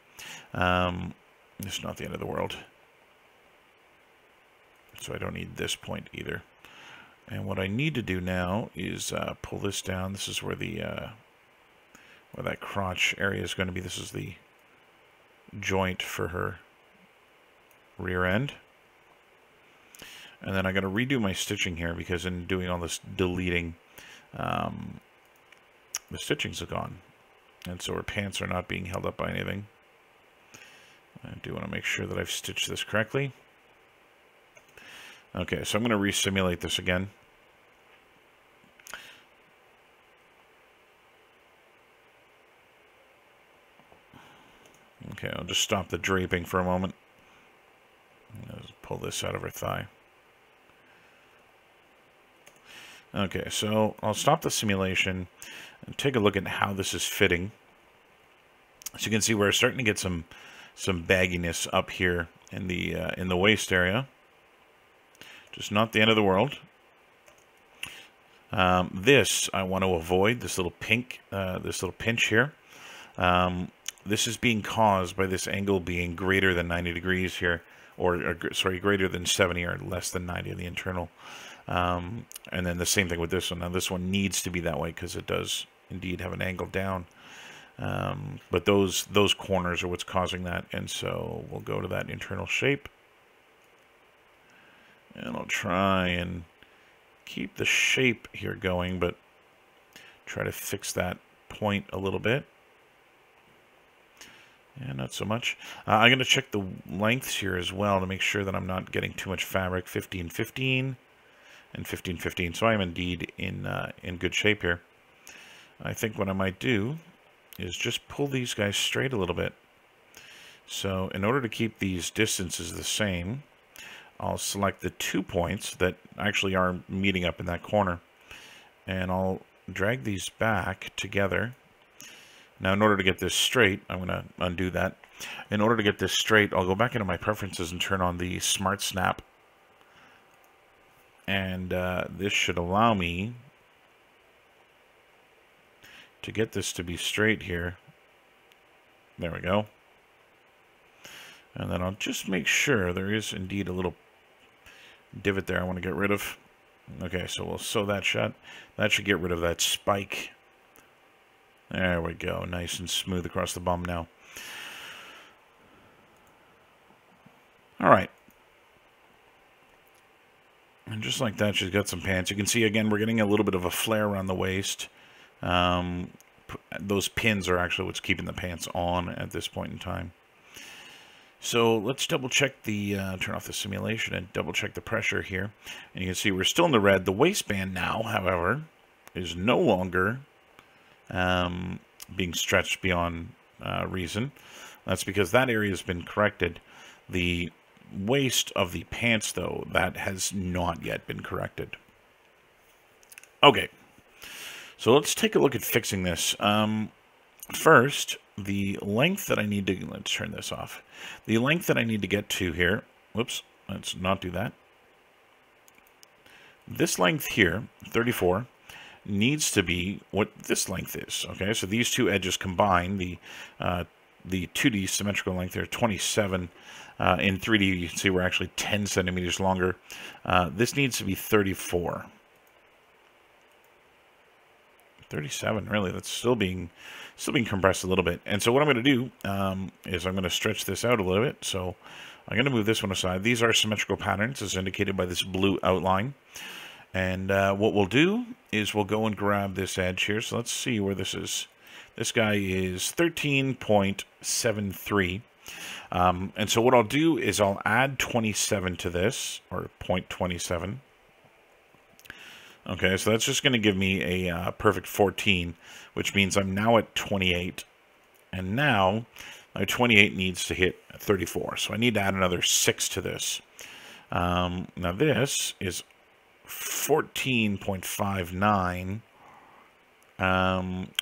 It's not the end of the world. So I don't need this point either. And what I need to do now is pull this down. This is where the where that crotch area is going to be. This is the joint for her rear end. And then I got to redo my stitching here because in doing all this deleting, the stitchings are gone. And so her pants are not being held up by anything. I do want to make sure that I've stitched this correctly. Okay, so I'm going to re-simulate this again. Okay, I'll just stop the draping for a moment. Let's pull this out of her thigh. Okay, so I'll stop the simulation and take a look at how this is fitting. So you can see we're starting to get some bagginess up here in the waist area. Just not the end of the world. This I want to avoid, this little pink, this little pinch here. This is being caused by this angle being greater than 90 degrees here, or sorry, greater than 70 or less than 90 in the internal. And then the same thing with this one. Now this one needs to be that way because it does indeed have an angle down. But those corners are what's causing that, and so we'll go to that internal shape. And I'll try and keep the shape here going, but try to fix that point a little bit. And not so much. I'm going to check the lengths here as well to make sure that I'm not getting too much fabric. 15-15 and 15-15. So I am indeed in good shape here. I think what I might do is just pull these guys straight a little bit. So in order to keep these distances the same, I'll select the 2 points that actually are meeting up in that corner, and I'll drag these back together. Now in order to get this straight, I'm going to undo that. In order to get this straight, I'll go back into my preferences and turn on the Smart Snap, and this should allow me to get this to be straight here. There we go. And then I'll just make sure there is indeed a little divot there I want to get rid of. Okay, so we'll sew that shut. That should get rid of that spike. There we go. Nice and smooth across the bum now. All right. And just like that, she's got some pants. You can see, again, we're getting a little bit of a flare around the waist. Those pins are actually what's keeping the pants on at this point in time. So let's double check the, turn off the simulation and double check the pressure here. And you can see we're still in the red. The waistband now, however, is no longer being stretched beyond reason. That's because that area has been corrected. The waist of the pants, though, that has not yet been corrected. Okay, so let's take a look at fixing this. First, the length that I need to, let's turn this off. The length that I need to get to here, whoops, let's not do that. This length here, 34, needs to be what this length is. Okay, so these two edges combine, the 2D symmetrical length there, 27. In 3D, you can see we're actually 10 centimeters longer. This needs to be 34. 37, really. That's still being compressed a little bit. And so what I'm going to do is I'm going to stretch this out a little bit. So I'm going to move this one aside. These are symmetrical patterns, as indicated by this blue outline. And what we'll do is we'll go and grab this edge here. So let's see where this is. This guy is 13.73. And so what I'll do is I'll add 27 to this, or 0.27. Okay, so that's just going to give me a perfect 14, which means I'm now at 28. And now my 28 needs to hit 34. So I need to add another 6 to this. Now this is 14.59,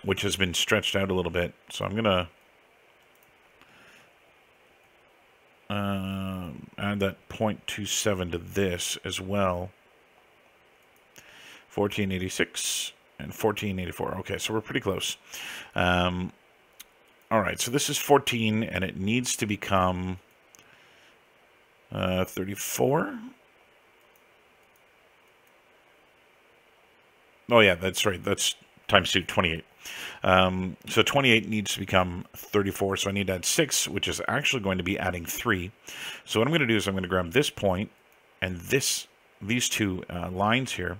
which has been stretched out a little bit. So I'm going to add that 0.27 to this as well. 1486 and 1484. Okay, so we're pretty close. All right, so this is 14, and it needs to become 34. Oh, yeah, that's right. That's times 2, 28. So 28 needs to become 34, so I need to add 6, which is actually going to be adding 3. So what I'm going to do is I'm going to grab this point and these two lines here,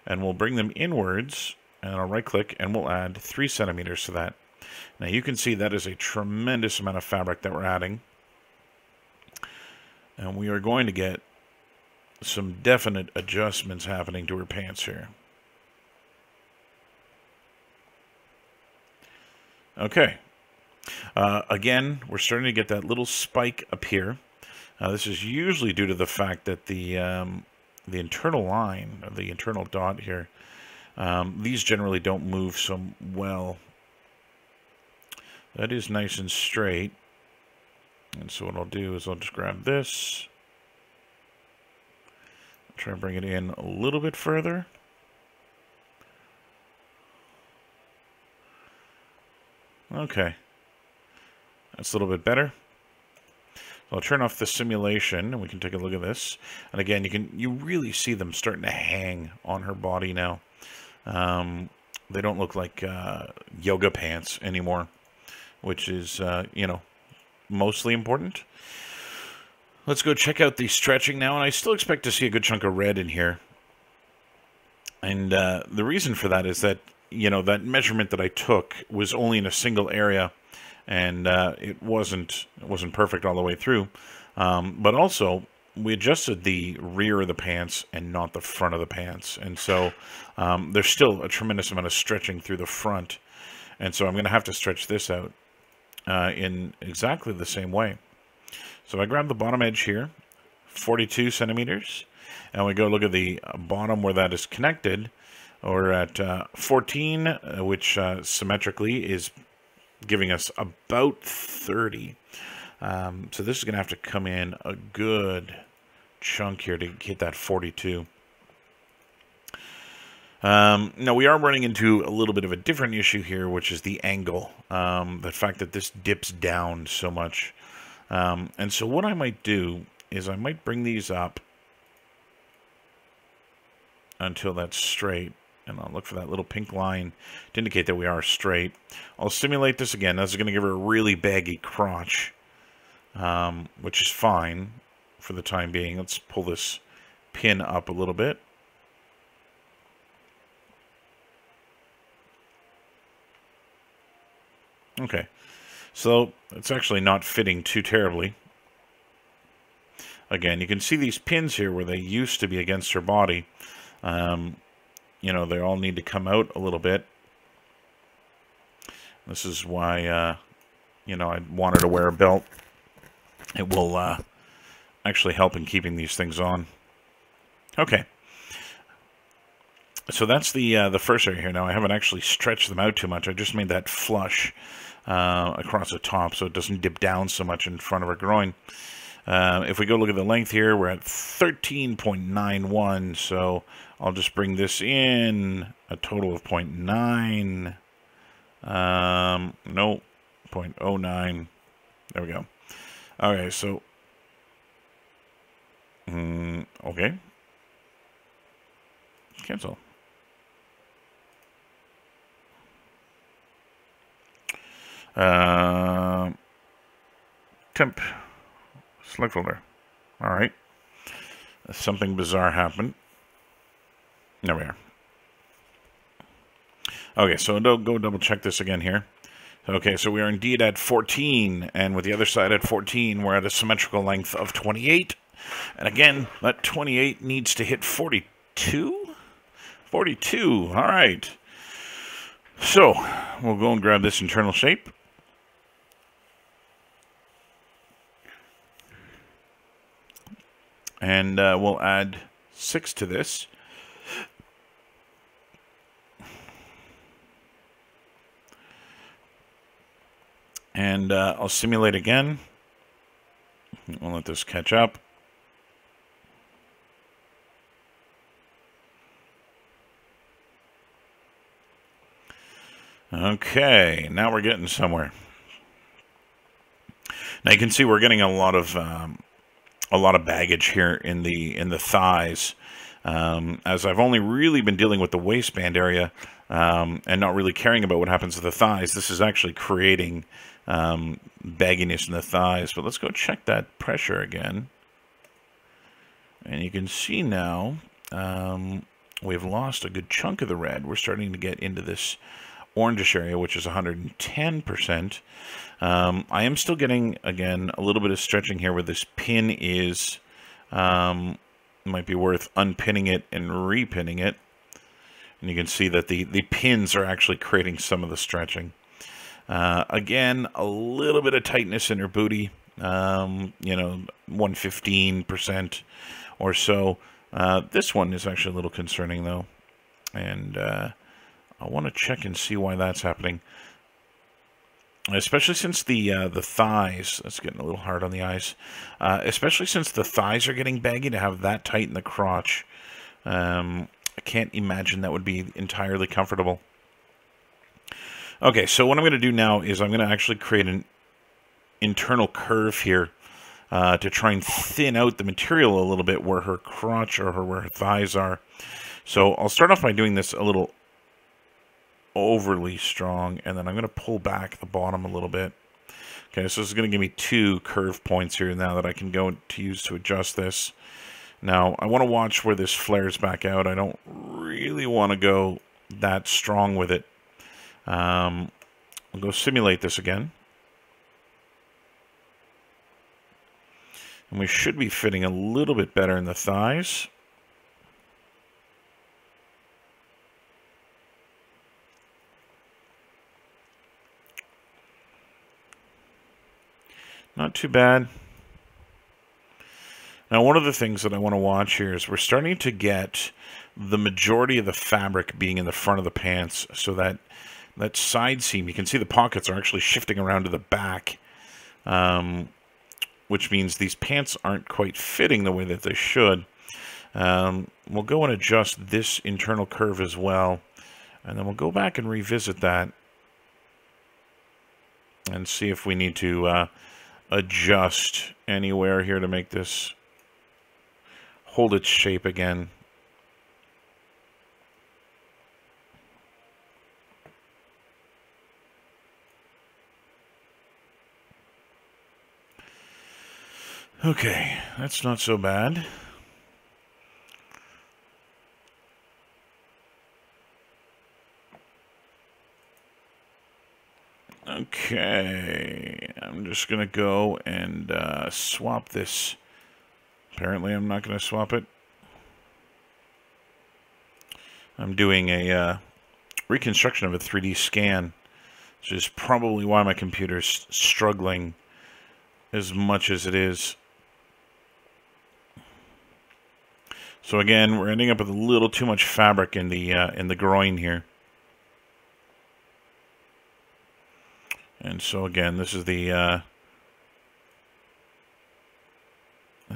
and we'll bring them inwards, and I'll right-click, and we'll add 3 centimeters to that. Now you can see that is a tremendous amount of fabric that we're adding. And we are going to get some definite adjustments happening to her pants here. Okay. Again, we're starting to get that little spike up here. This is usually due to the fact that the internal line, the internal dot here, these generally don't move so well. That is nice and straight. And so what I'll do is I'll just grab this. Try and bring it in a little bit further. Okay. That's a little bit better. I'll turn off the simulation, and we can take a look at this. And again, you really see them starting to hang on her body now. They don't look like yoga pants anymore, which is, mostly important. Let's go check out the stretching now, and I still expect to see a good chunk of red in here. And the reason for that is that, that measurement that I took was only in a single area, and it wasn't perfect all the way through. But also, we adjusted the rear of the pants and not the front of the pants. And so there's still a tremendous amount of stretching through the front. And so I'm going to have to stretch this out in exactly the same way. So I grab the bottom edge here, 42 centimeters, and we go look at the bottom where that is connected. We're at 14, which symmetrically is giving us about 30. So this is going to have to come in a good chunk here to hit that 42. Now we are running into a little bit of a different issue here, which is the angle. The fact that this dips down so much. And so what I might do is I might bring these up until that's straight. And I'll look for that little pink line to indicate that we are straight. I'll simulate this again. This is going to give her a really baggy crotch, which is fine for the time being. Let's pull this pin up a little bit. Okay, so it's actually not fitting too terribly. Again, you can see these pins here where they used to be against her body. They all need to come out a little bit. This is why, I wanted to wear a belt. It will actually help in keeping these things on. Okay. So that's the first area here. Now, I haven't actually stretched them out too much. I just made that flush across the top so it doesn't dip down so much in front of our groin. If we go look at the length here, we're at 13.91, so I'll just bring this in a total of 0.9. No, 0.09. There we go. Okay, so... okay. Cancel. Temp. Select folder. All right. Something bizarre happened. There we are. Okay, so go double check this again here. Okay, so we are indeed at 14, and with the other side at 14, we're at a symmetrical length of 28. And again, that 28 needs to hit 42? 42, all right. So, we'll go and grab this internal shape. And we'll add 6 to this. And I'll simulate again. We'll let this catch up. Okay, now we're getting somewhere. Now you can see we're getting a lot of baggage here in the thighs, as I've only really been dealing with the waistband area and not really caring about what happens to the thighs. This is actually creating bagginess in the thighs. But let's go check that pressure again, and you can see now we've lost a good chunk of the red. We're starting to get into this orangish area, which is 110%. I am still getting, again, a little bit of stretching here where this pin is. Might be worth unpinning it and repinning it. And you can see that the pins are actually creating some of the stretching. Again, a little bit of tightness in her booty. 115% or so. This one is actually a little concerning, though. And I want to check and see why that's happening. Especially since the thighs, that's getting a little hard on the eyes, especially since the thighs are getting baggy, to have that tight in the crotch, I can't imagine that would be entirely comfortable. Okay, so what I'm going to do now is I'm going to actually create an internal curve here to try and thin out the material a little bit where her crotch or where her thighs are. So I'll start off by doing this a little overly strong, and then I'm going to pull back the bottom a little bit. Okay, so this is going to give me 2 curve points here now that I can go to use to adjust this. Now, I want to watch where this flares back out. I don't really want to go that strong with it. I'll go simulate this again. And we should be fitting a little bit better in the thighs. Not too bad. Now, one of the things that I want to watch here is we're starting to get the majority of the fabric being in the front of the pants, so that side seam, you can see the pockets are actually shifting around to the back, which means these pants aren't quite fitting the way that they should. We'll go and adjust this internal curve as well, and then we'll go back and revisit that and see if we need to adjust anywhere here to make this hold its shape again. Okay, that's not so bad. Okay, I'm just going to go and swap this. Apparently, I'm not going to swap it. I'm doing a reconstruction of a 3D scan, which is probably why my computer's struggling as much as it is. So again, we're ending up with a little too much fabric in the groin here. And so again, this is the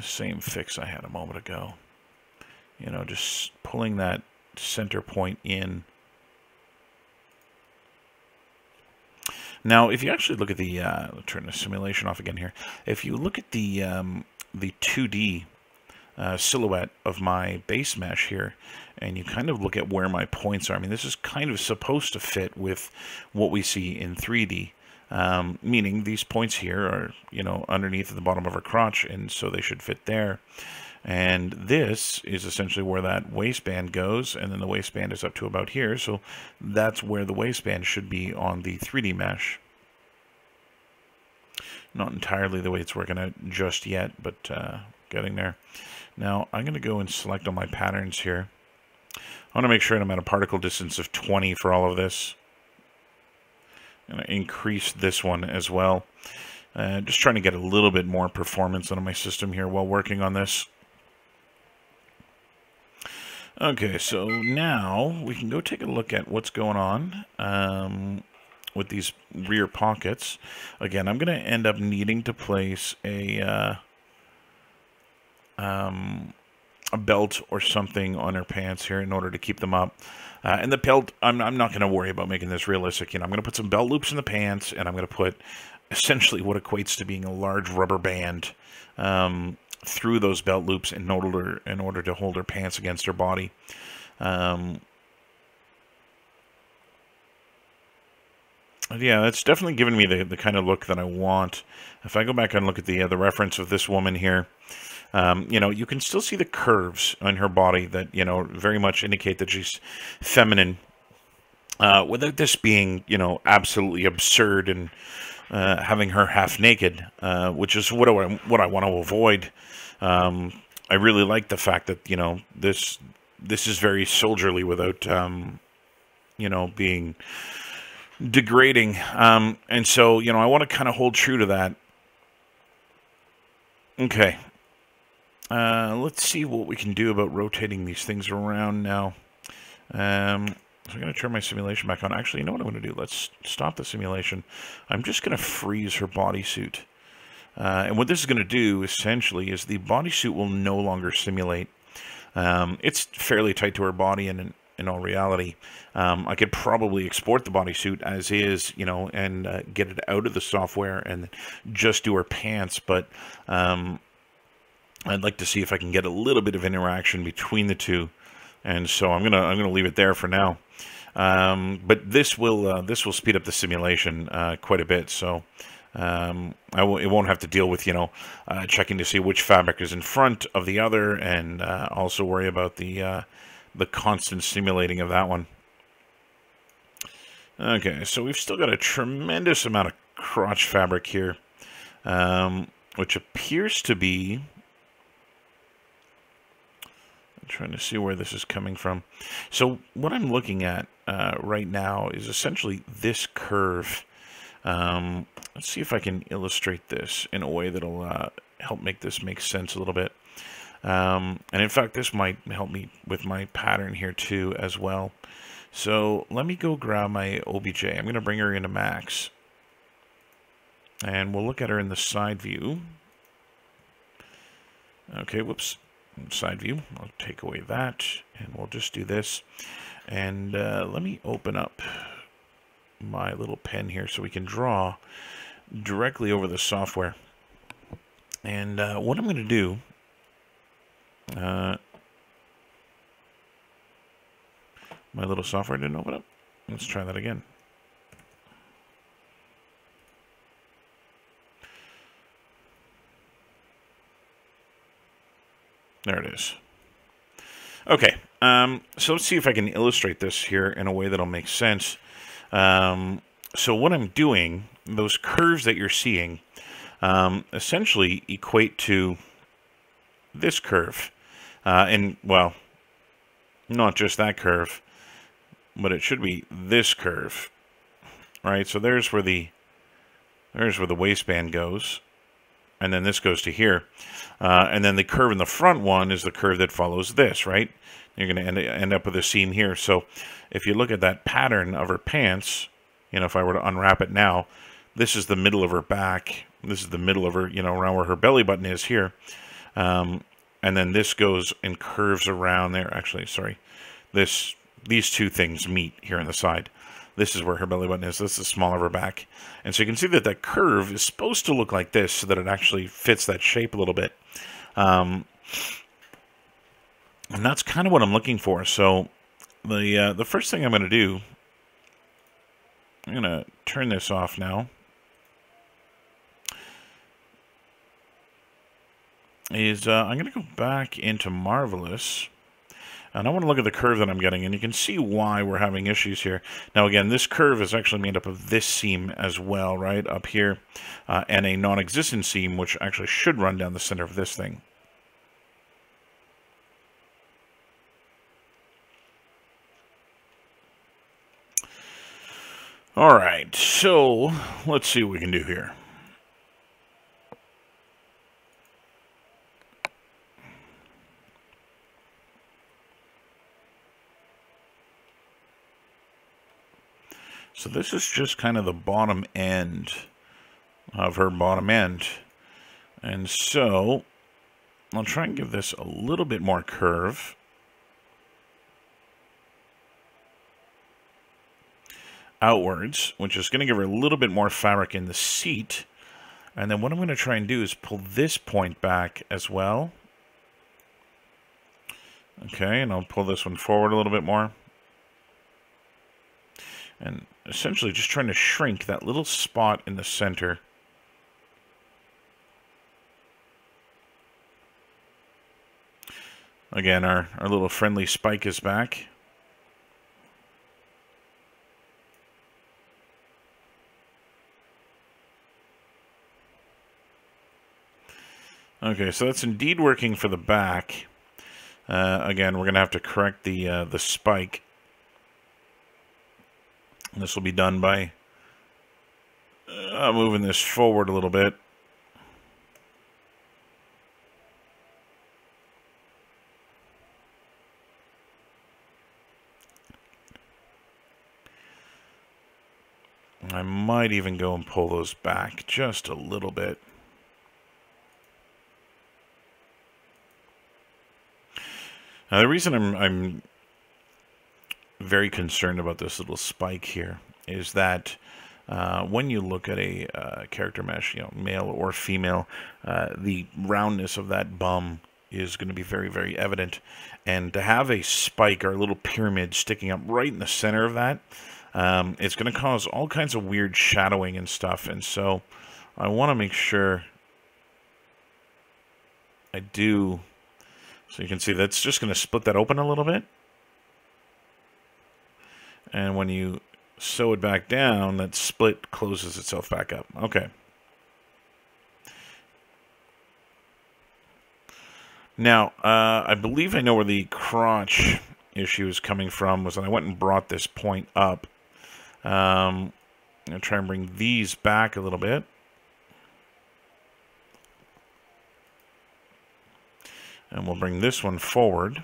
same fix I had a moment ago. You know, just pulling that center point in. Now, if you actually look at the, I'll turn the simulation off again here. If you look at the 2D silhouette of my base mesh here, and you kind of look at where my points are, I mean, this is kind of supposed to fit with what we see in 3D. Meaning these points here are, you know, underneath the bottom of her crotch, and so they should fit there. And this is essentially where that waistband goes, and then the waistband is up to about here, so that's where the waistband should be on the 3D mesh. Not entirely the way it's working out just yet, but getting there. Now, I'm going to go and select all my patterns here. I want to make sure I'm at a particle distance of 20 for all of this. I'm going to increase this one as well. Just trying to get a little bit more performance out of my system here while working on this. Okay, so now we can go take a look at what's going on with these rear pockets. Again, I'm going to end up needing to place a belt or something on her pants here in order to keep them up. And the belt, I'm not going to worry about making this realistic. You know, I'm going to put some belt loops in the pants, and I'm going to put essentially what equates to being a large rubber band through those belt loops in order to hold her pants against her body. Yeah, that's definitely given me the kind of look that I want. If I go back and look at the reference of this woman here, you know, you can still see the curves on her body that, you know, very much indicate that she's feminine, without this being, you know, absolutely absurd and having her half naked, which is what I want to avoid. I really like the fact that, you know, this is very soldierly without, you know, being degrading. And so, you know, I want to kind of hold true to that. Okay. Let's see what we can do about rotating these things around now. So I'm going to turn my simulation back on. Actually, you know what I'm going to do? Let's stop the simulation. I'm just going to freeze her bodysuit. And what this is going to do, essentially, is the bodysuit will no longer simulate. It's fairly tight to her body, and in all reality, I could probably export the bodysuit as is, you know, and get it out of the software and just do her pants. But I'd like to see if I can get a little bit of interaction between the two, and so I'm gonna leave it there for now. But this will speed up the simulation quite a bit. So it won't have to deal with, you know, checking to see which fabric is in front of the other, and also worry about the constant simulating of that one. Okay, so we've still got a tremendous amount of crotch fabric here, which appears to be. I'm trying to see where this is coming from. So what I'm looking at right now is essentially this curve. Let's see if I can illustrate this in a way that'll help make this make sense a little bit. And in fact, this might help me with my pattern here too as well. So let me go grab my OBJ. I'm going to bring her into max. And we'll look at her in the side view. Okay, whoops. Side view. I'll take away that, and we'll just do this. And let me open up my little pen here so we can draw directly over the software. And what I'm going to do, my little software didn't open up. Let's try that again. There it is. Okay, so let's see if I can illustrate this here in a way that'll make sense. So what I'm doing, those curves that you're seeing, essentially equate to this curve. And, well, not just that curve, but it should be this curve, right? So there's where the waistband goes. and then this goes to here. And then the curve in the front one is the curve that follows this, right? You're going to end up with a seam here. So if you look at that pattern of her pants, you know, if I were to unwrap it now, this is the middle of her back. This is the middle of her, you know, around where her belly button is here. And then this goes and curves around there. Actually, sorry. These two things meet here on the side. This is where her belly button is. This is the small of her back. And so you can see that that curve is supposed to look like this so that it actually fits that shape a little bit. And that's kind of what I'm looking for. So the first thing I'm going to do, I'm going to turn this off now, is I'm going to go back into Marvelous. And I want to look at the curve that I'm getting, and you can see why we're having issues here. Now, again, this curve is actually made up of this seam as well, right, up here, and a non-existent seam, which actually should run down the center of this thing. All right, so let's see what we can do here. So this is just kind of the bottom end of her bottom end. And so I'll try and give this a little bit more curve. Outwards, which is going to give her a little bit more fabric in the seat. And then what I'm going to try and do is pull this point back as well. Okay, and I'll pull this one forward a little bit more. And essentially just trying to shrink that little spot in the center. Again, our little friendly spike is back. Okay, so that's indeed working for the back. Again, we're going to have to correct the spike. This will be done by moving this forward a little bit. I might even go and pull those back just a little bit. Now, the reason I'm very concerned about this little spike here is that when you look at a character mesh, you know, male or female, the roundness of that bum is going to be very, very evident. And to have a spike or a little pyramid sticking up right in the center of that, it's going to cause all kinds of weird shadowing and stuff. And so I want to make sure I do. So you can see that's just going to split that open a little bit. And when you sew it back down, that split closes itself back up. Okay. Now, I believe I know where the crotch issue is coming from, was that I went and brought this point up. I'm going to try and bring these back a little bit. And we'll bring this one forward.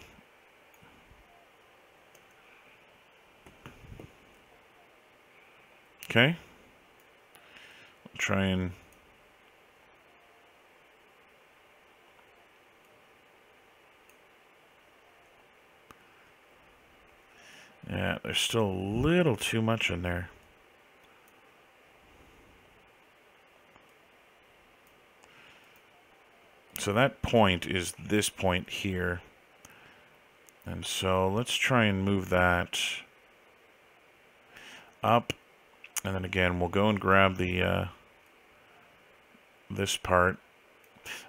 Okay. We'll try and yeah, there's still a little too much in there. So that point is this point here. And so let's try and move that up. And then again, we'll go and grab the this part.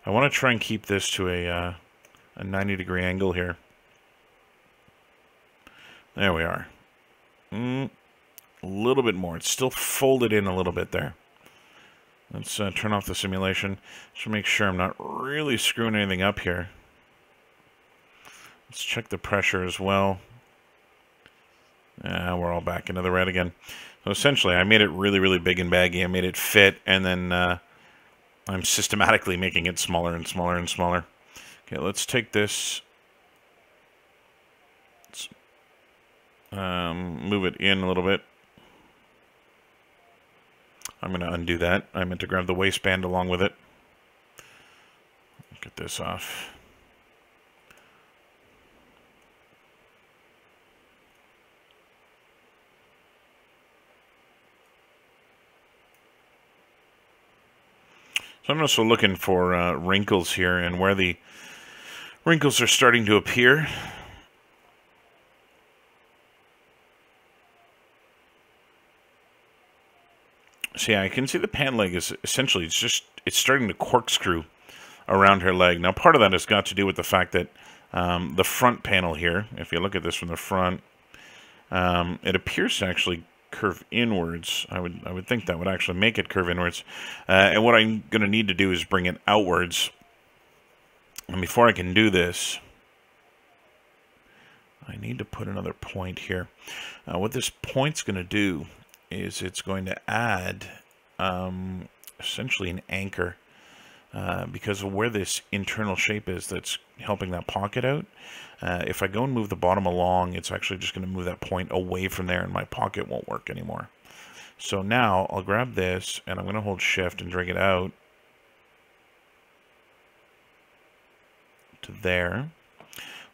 I want to try and keep this to a 90-degree angle here. There we are. A little bit more. It's still folded in a little bit there. Let's turn off the simulation. Just to make sure I'm not really screwing anything up here. Let's check the pressure as well. We're all back into the red again. So essentially, I made it really, really big and baggy. I made it fit, and then I'm systematically making it smaller and smaller and smaller. Okay, let's take this. Let's move it in a little bit. I'm going to undo that. I meant to grab the waistband along with it. Get this off. So I'm also looking for wrinkles here, and where the wrinkles are starting to appear. So yeah, I can see the pant leg is essentially, it's starting to corkscrew around her leg. Now part of that has got to do with the fact that the front panel here, if you look at this from the front, it appears to actually curve inwards. I would think that would actually make it curve inwards. And what I'm going to need to do is bring it outwards. And before I can do this, I need to put another point here. What this point's going to do is it's going to add essentially an anchor because of where this internal shape is that's helping that pocket out. If I go and move the bottom along, it's actually just going to move that point away from there and my pocket won't work anymore. So now I'll grab this and I'm going to hold shift and drag it out to there.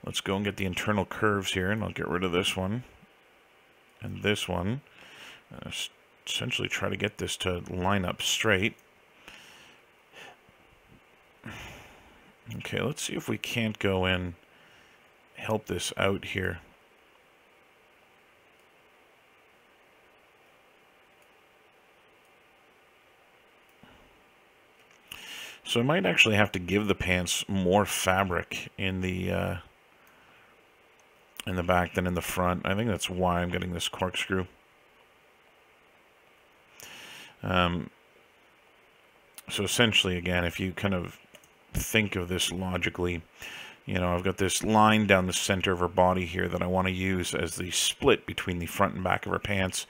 Let's go and get the internal curves here, and I'll get rid of this one and this one. Essentially try to get this to line up straight. Okay, let's see if we can't go in, help this out here. So I might actually have to give the pants more fabric in the back than in the front. I think that's why I'm getting this corkscrew. So essentially, again, if you kind of think of this logically, you know, I've got this line down the center of her body here that I want to use as the split between the front and back of her pants.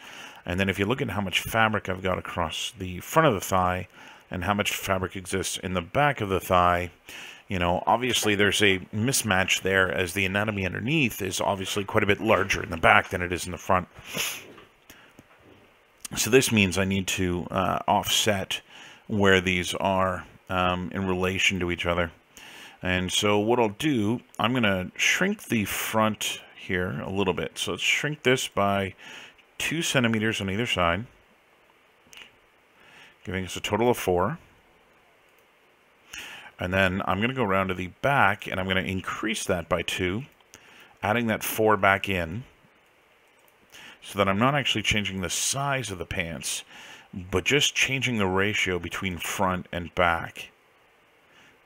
And then if you look at how much fabric I've got across the front of the thigh and how much fabric exists in the back of the thigh, you know, obviously there's a mismatch there, as the anatomy underneath is obviously quite a bit larger in the back than it is in the front. So this means I need to offset where these are in relation to each other. And so what I'll do, I'm going to shrink the front here a little bit. So let's shrink this by 2 centimeters on either side, giving us a total of 4. And then I'm going to go around to the back, and I'm going to increase that by 2, adding that 4 back in, so that I'm not actually changing the size of the pants, but just changing the ratio between front and back.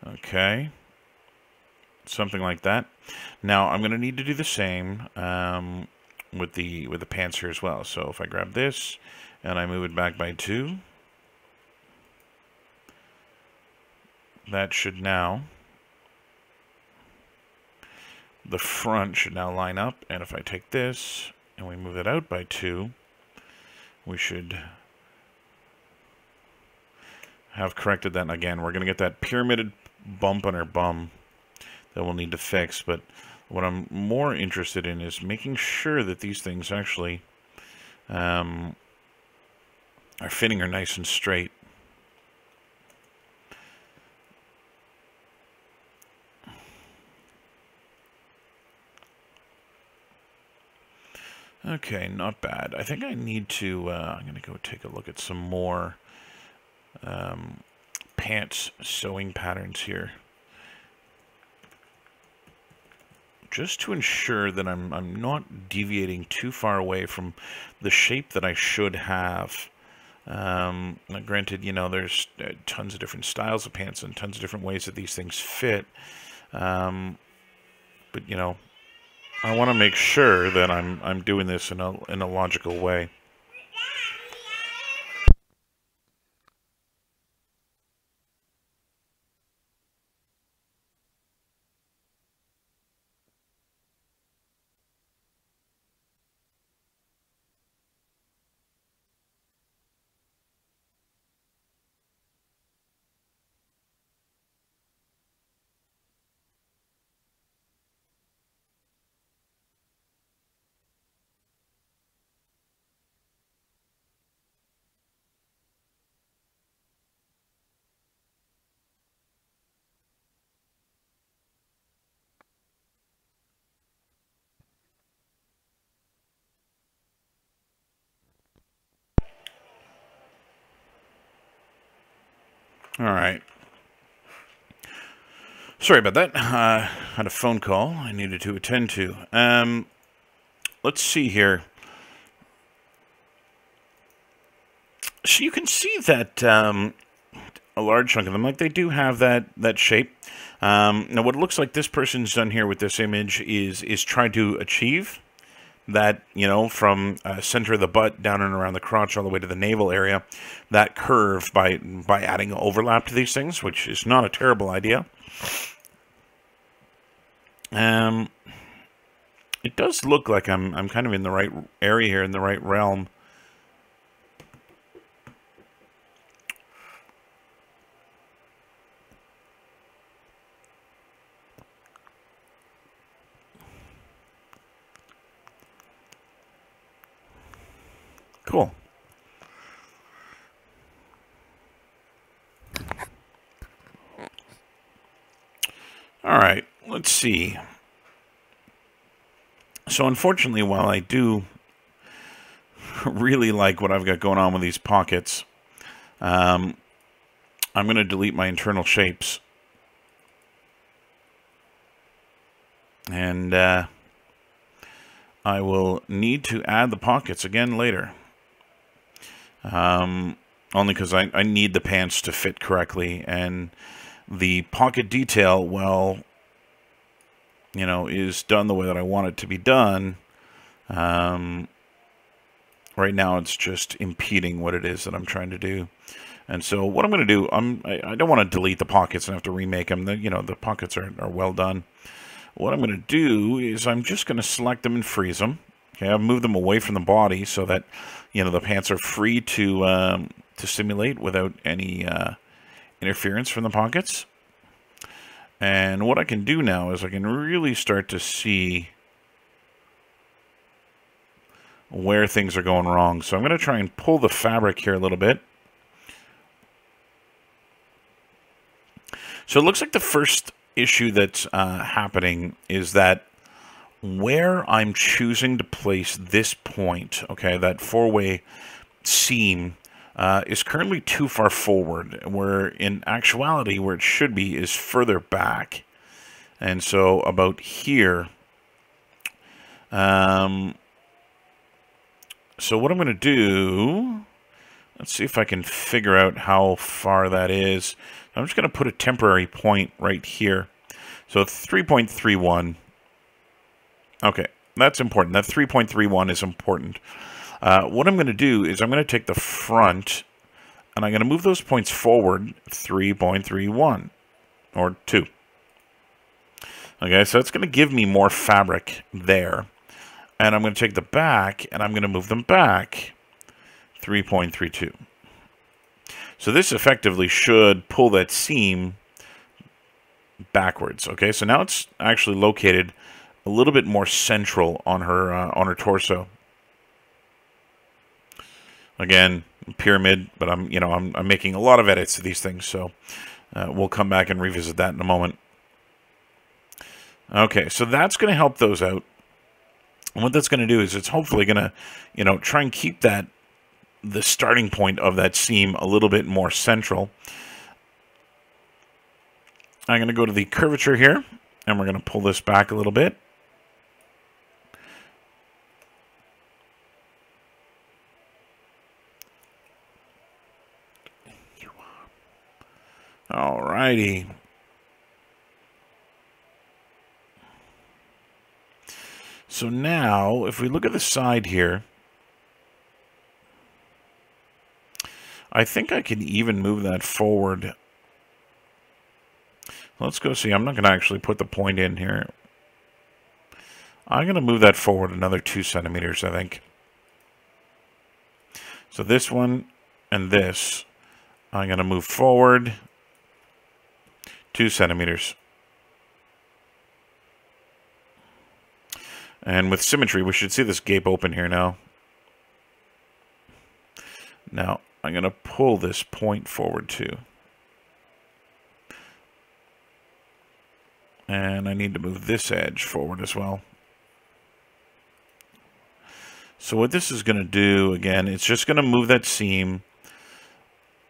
Okay, something like that. Now I'm going to need to do the same with the pants here as well. So if I grab this and I move it back by 2, that should now, the front should now line up. And if I take this and we move it out by 2, we should have corrected that. And again, we're going to get that pyramided bump on her bum that we'll need to fix. But what I'm more interested in is making sure that these things actually are fitting her nice and straight. Okay, not bad. I think I need to, I'm going to go take a look at some more pants sewing patterns here, just to ensure that I'm not deviating too far away from the shape that I should have. Now granted, you know, there's tons of different styles of pants and tons of different ways that these things fit, but you know, I want to make sure that I'm doing this in a logical way. All right. Sorry about that. Had a phone call I needed to attend to. Let's see here. So you can see that a large chunk of them, like they do have that shape. Now, what it looks like this person's done here with this image is trying to achieve that, you know, from center of the butt down and around the crotch all the way to the navel area, that curve by adding overlap to these things, which is not a terrible idea. It does look like I'm kind of in the right area here, in the right realm. Cool. All right, let's see. So unfortunately, while I do really like what I've got going on with these pockets, I'm going to delete my internal shapes. And I will need to add the pockets again later. Only because I need the pants to fit correctly. And the pocket detail, well, you know, is done the way that I want it to be done. Right now it's just impeding what it is that I'm trying to do. And so what I'm going to do, I don't want to delete the pockets and have to remake them. You know, the pockets are well done. What I'm going to do is I'm just going to select them and freeze them. Okay, I've moved them away from the body so that, you know, the pants are free to simulate without any interference from the pockets. And what I can do now is I can really start to see where things are going wrong. So I'm going to try and pull the fabric here a little bit. So it looks like the first issue that's happening is that where I'm choosing to place this point, okay, that four-way seam, is currently too far forward, where in actuality where it should be is further back. And so about here, so what I'm going to do, let's see if I can figure out how far that is. I'm just going to put a temporary point right here. So 3.31. Okay, that's important. That 3.31 is important. What I'm going to do is I'm going to take the front and I'm going to move those points forward 3.31 or 2. Okay, so it's going to give me more fabric there. And I'm going to take the back and I'm going to move them back 3.32. So this effectively should pull that seam backwards. Okay, so now it's actually located a little bit more central on her torso. Again, pyramid, but I'm making a lot of edits to these things, so we'll come back and revisit that in a moment. Okay, so that's going to help those out. And what that's going to do is it's hopefully going to, try and keep the starting point of that seam a little bit more central. I'm going to go to the curvature here, and we're going to pull this back a little bit. Alrighty. So now, if we look at the side here, I think I can even move that forward. Let's go see. I'm not going to actually put the point in here. I'm going to move that forward another 2 centimeters, I think. So this one and this, I'm going to move forward 2 centimeters. And with symmetry, we should see this gape open here now. Now, I'm going to pull this point forward too. And I need to move this edge forward as well. So what this is going to do, again, it's just going to move that seam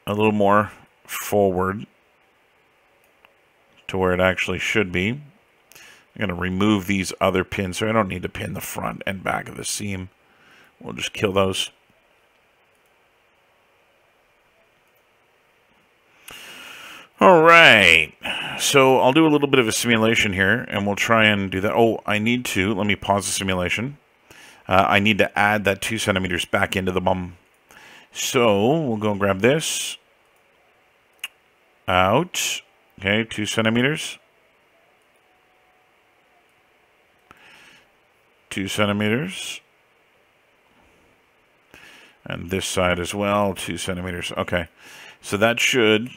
a little more forward to where it actually should be. I'm going to remove these other pins, so I don't need to pin the front and back of the seam. We'll just kill those. All right, so I'll do a little bit of a simulation here, and we'll try and do that. Oh, let me pause the simulation. I need to add that 2 centimeters back into the bum. So we'll go and grab this. Out. Okay, 2 centimeters. 2 centimeters. And this side as well, 2 centimeters. Okay, so that should,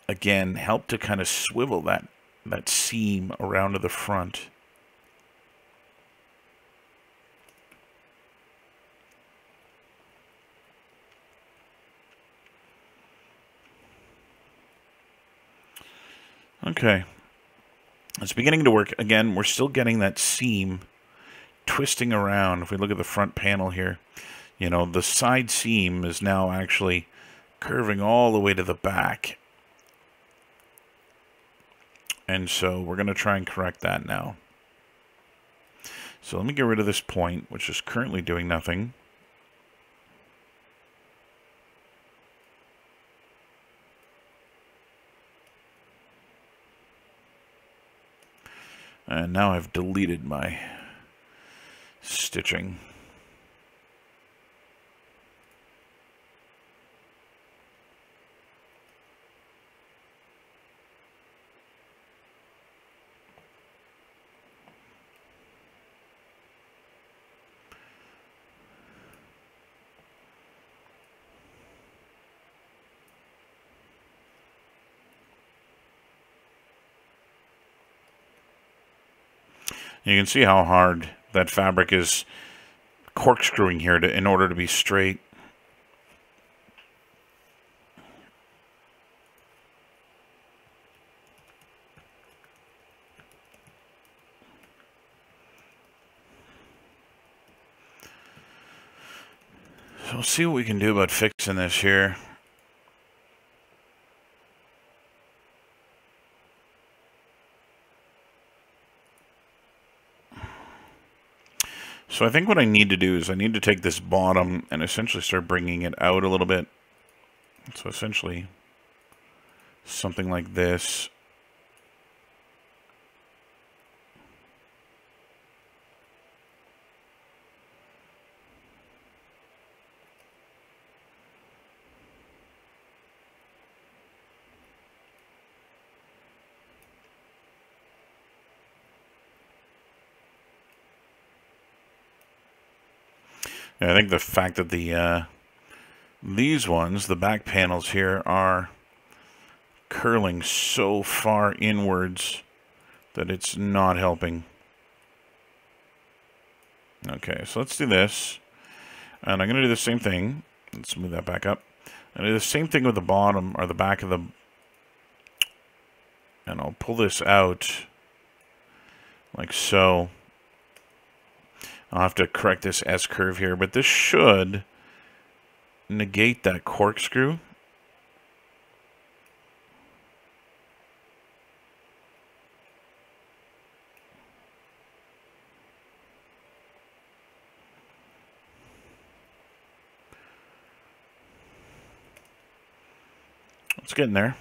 again, help to kind of swivel that seam around to the front. Okay, it's beginning to work. Again, we're still getting that seam twisting around. If we look at the front panel here, you know, the side seam is now actually curving all the way to the back. And so we're going to try and correct that now. So let me get rid of this point, which is currently doing nothing. And now I've deleted my stitching. You can see how hard that fabric is corkscrewing here in order to be straight. So we'll see what we can do about fixing this here. So I think what I need to do is I need to take this bottom and essentially start bringing it out a little bit. So essentially something like this. I think the fact that these ones, the back panels here, are curling so far inwards that it's not helping. Okay, so let's do this. And I'm going to do the same thing. Let's move that back up. And do the same thing with the bottom, or the back of the... And I'll pull this out like so. I'll have to correct this S-curve here, but this should negate that corkscrew. It's getting there.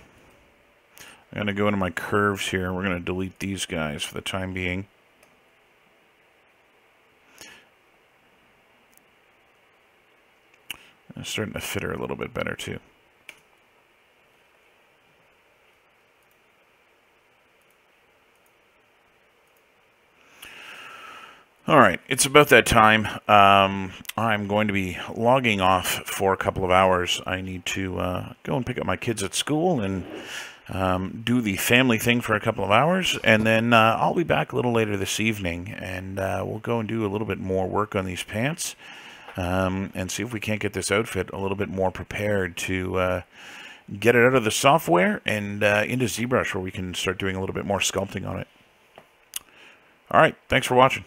I'm going to go into my curves here. We're going to delete these guys for the time being. It's starting to fit her a little bit better too. All right, it's about that time. I'm going to be logging off for a couple of hours. I need to go and pick up my kids at school and do the family thing for a couple of hours, and then I'll be back a little later this evening, and we'll go and do a little bit more work on these pants. And see if we can't get this outfit a little bit more prepared to get it out of the software and into ZBrush, where we can start doing a little bit more sculpting on it. All right, thanks for watching.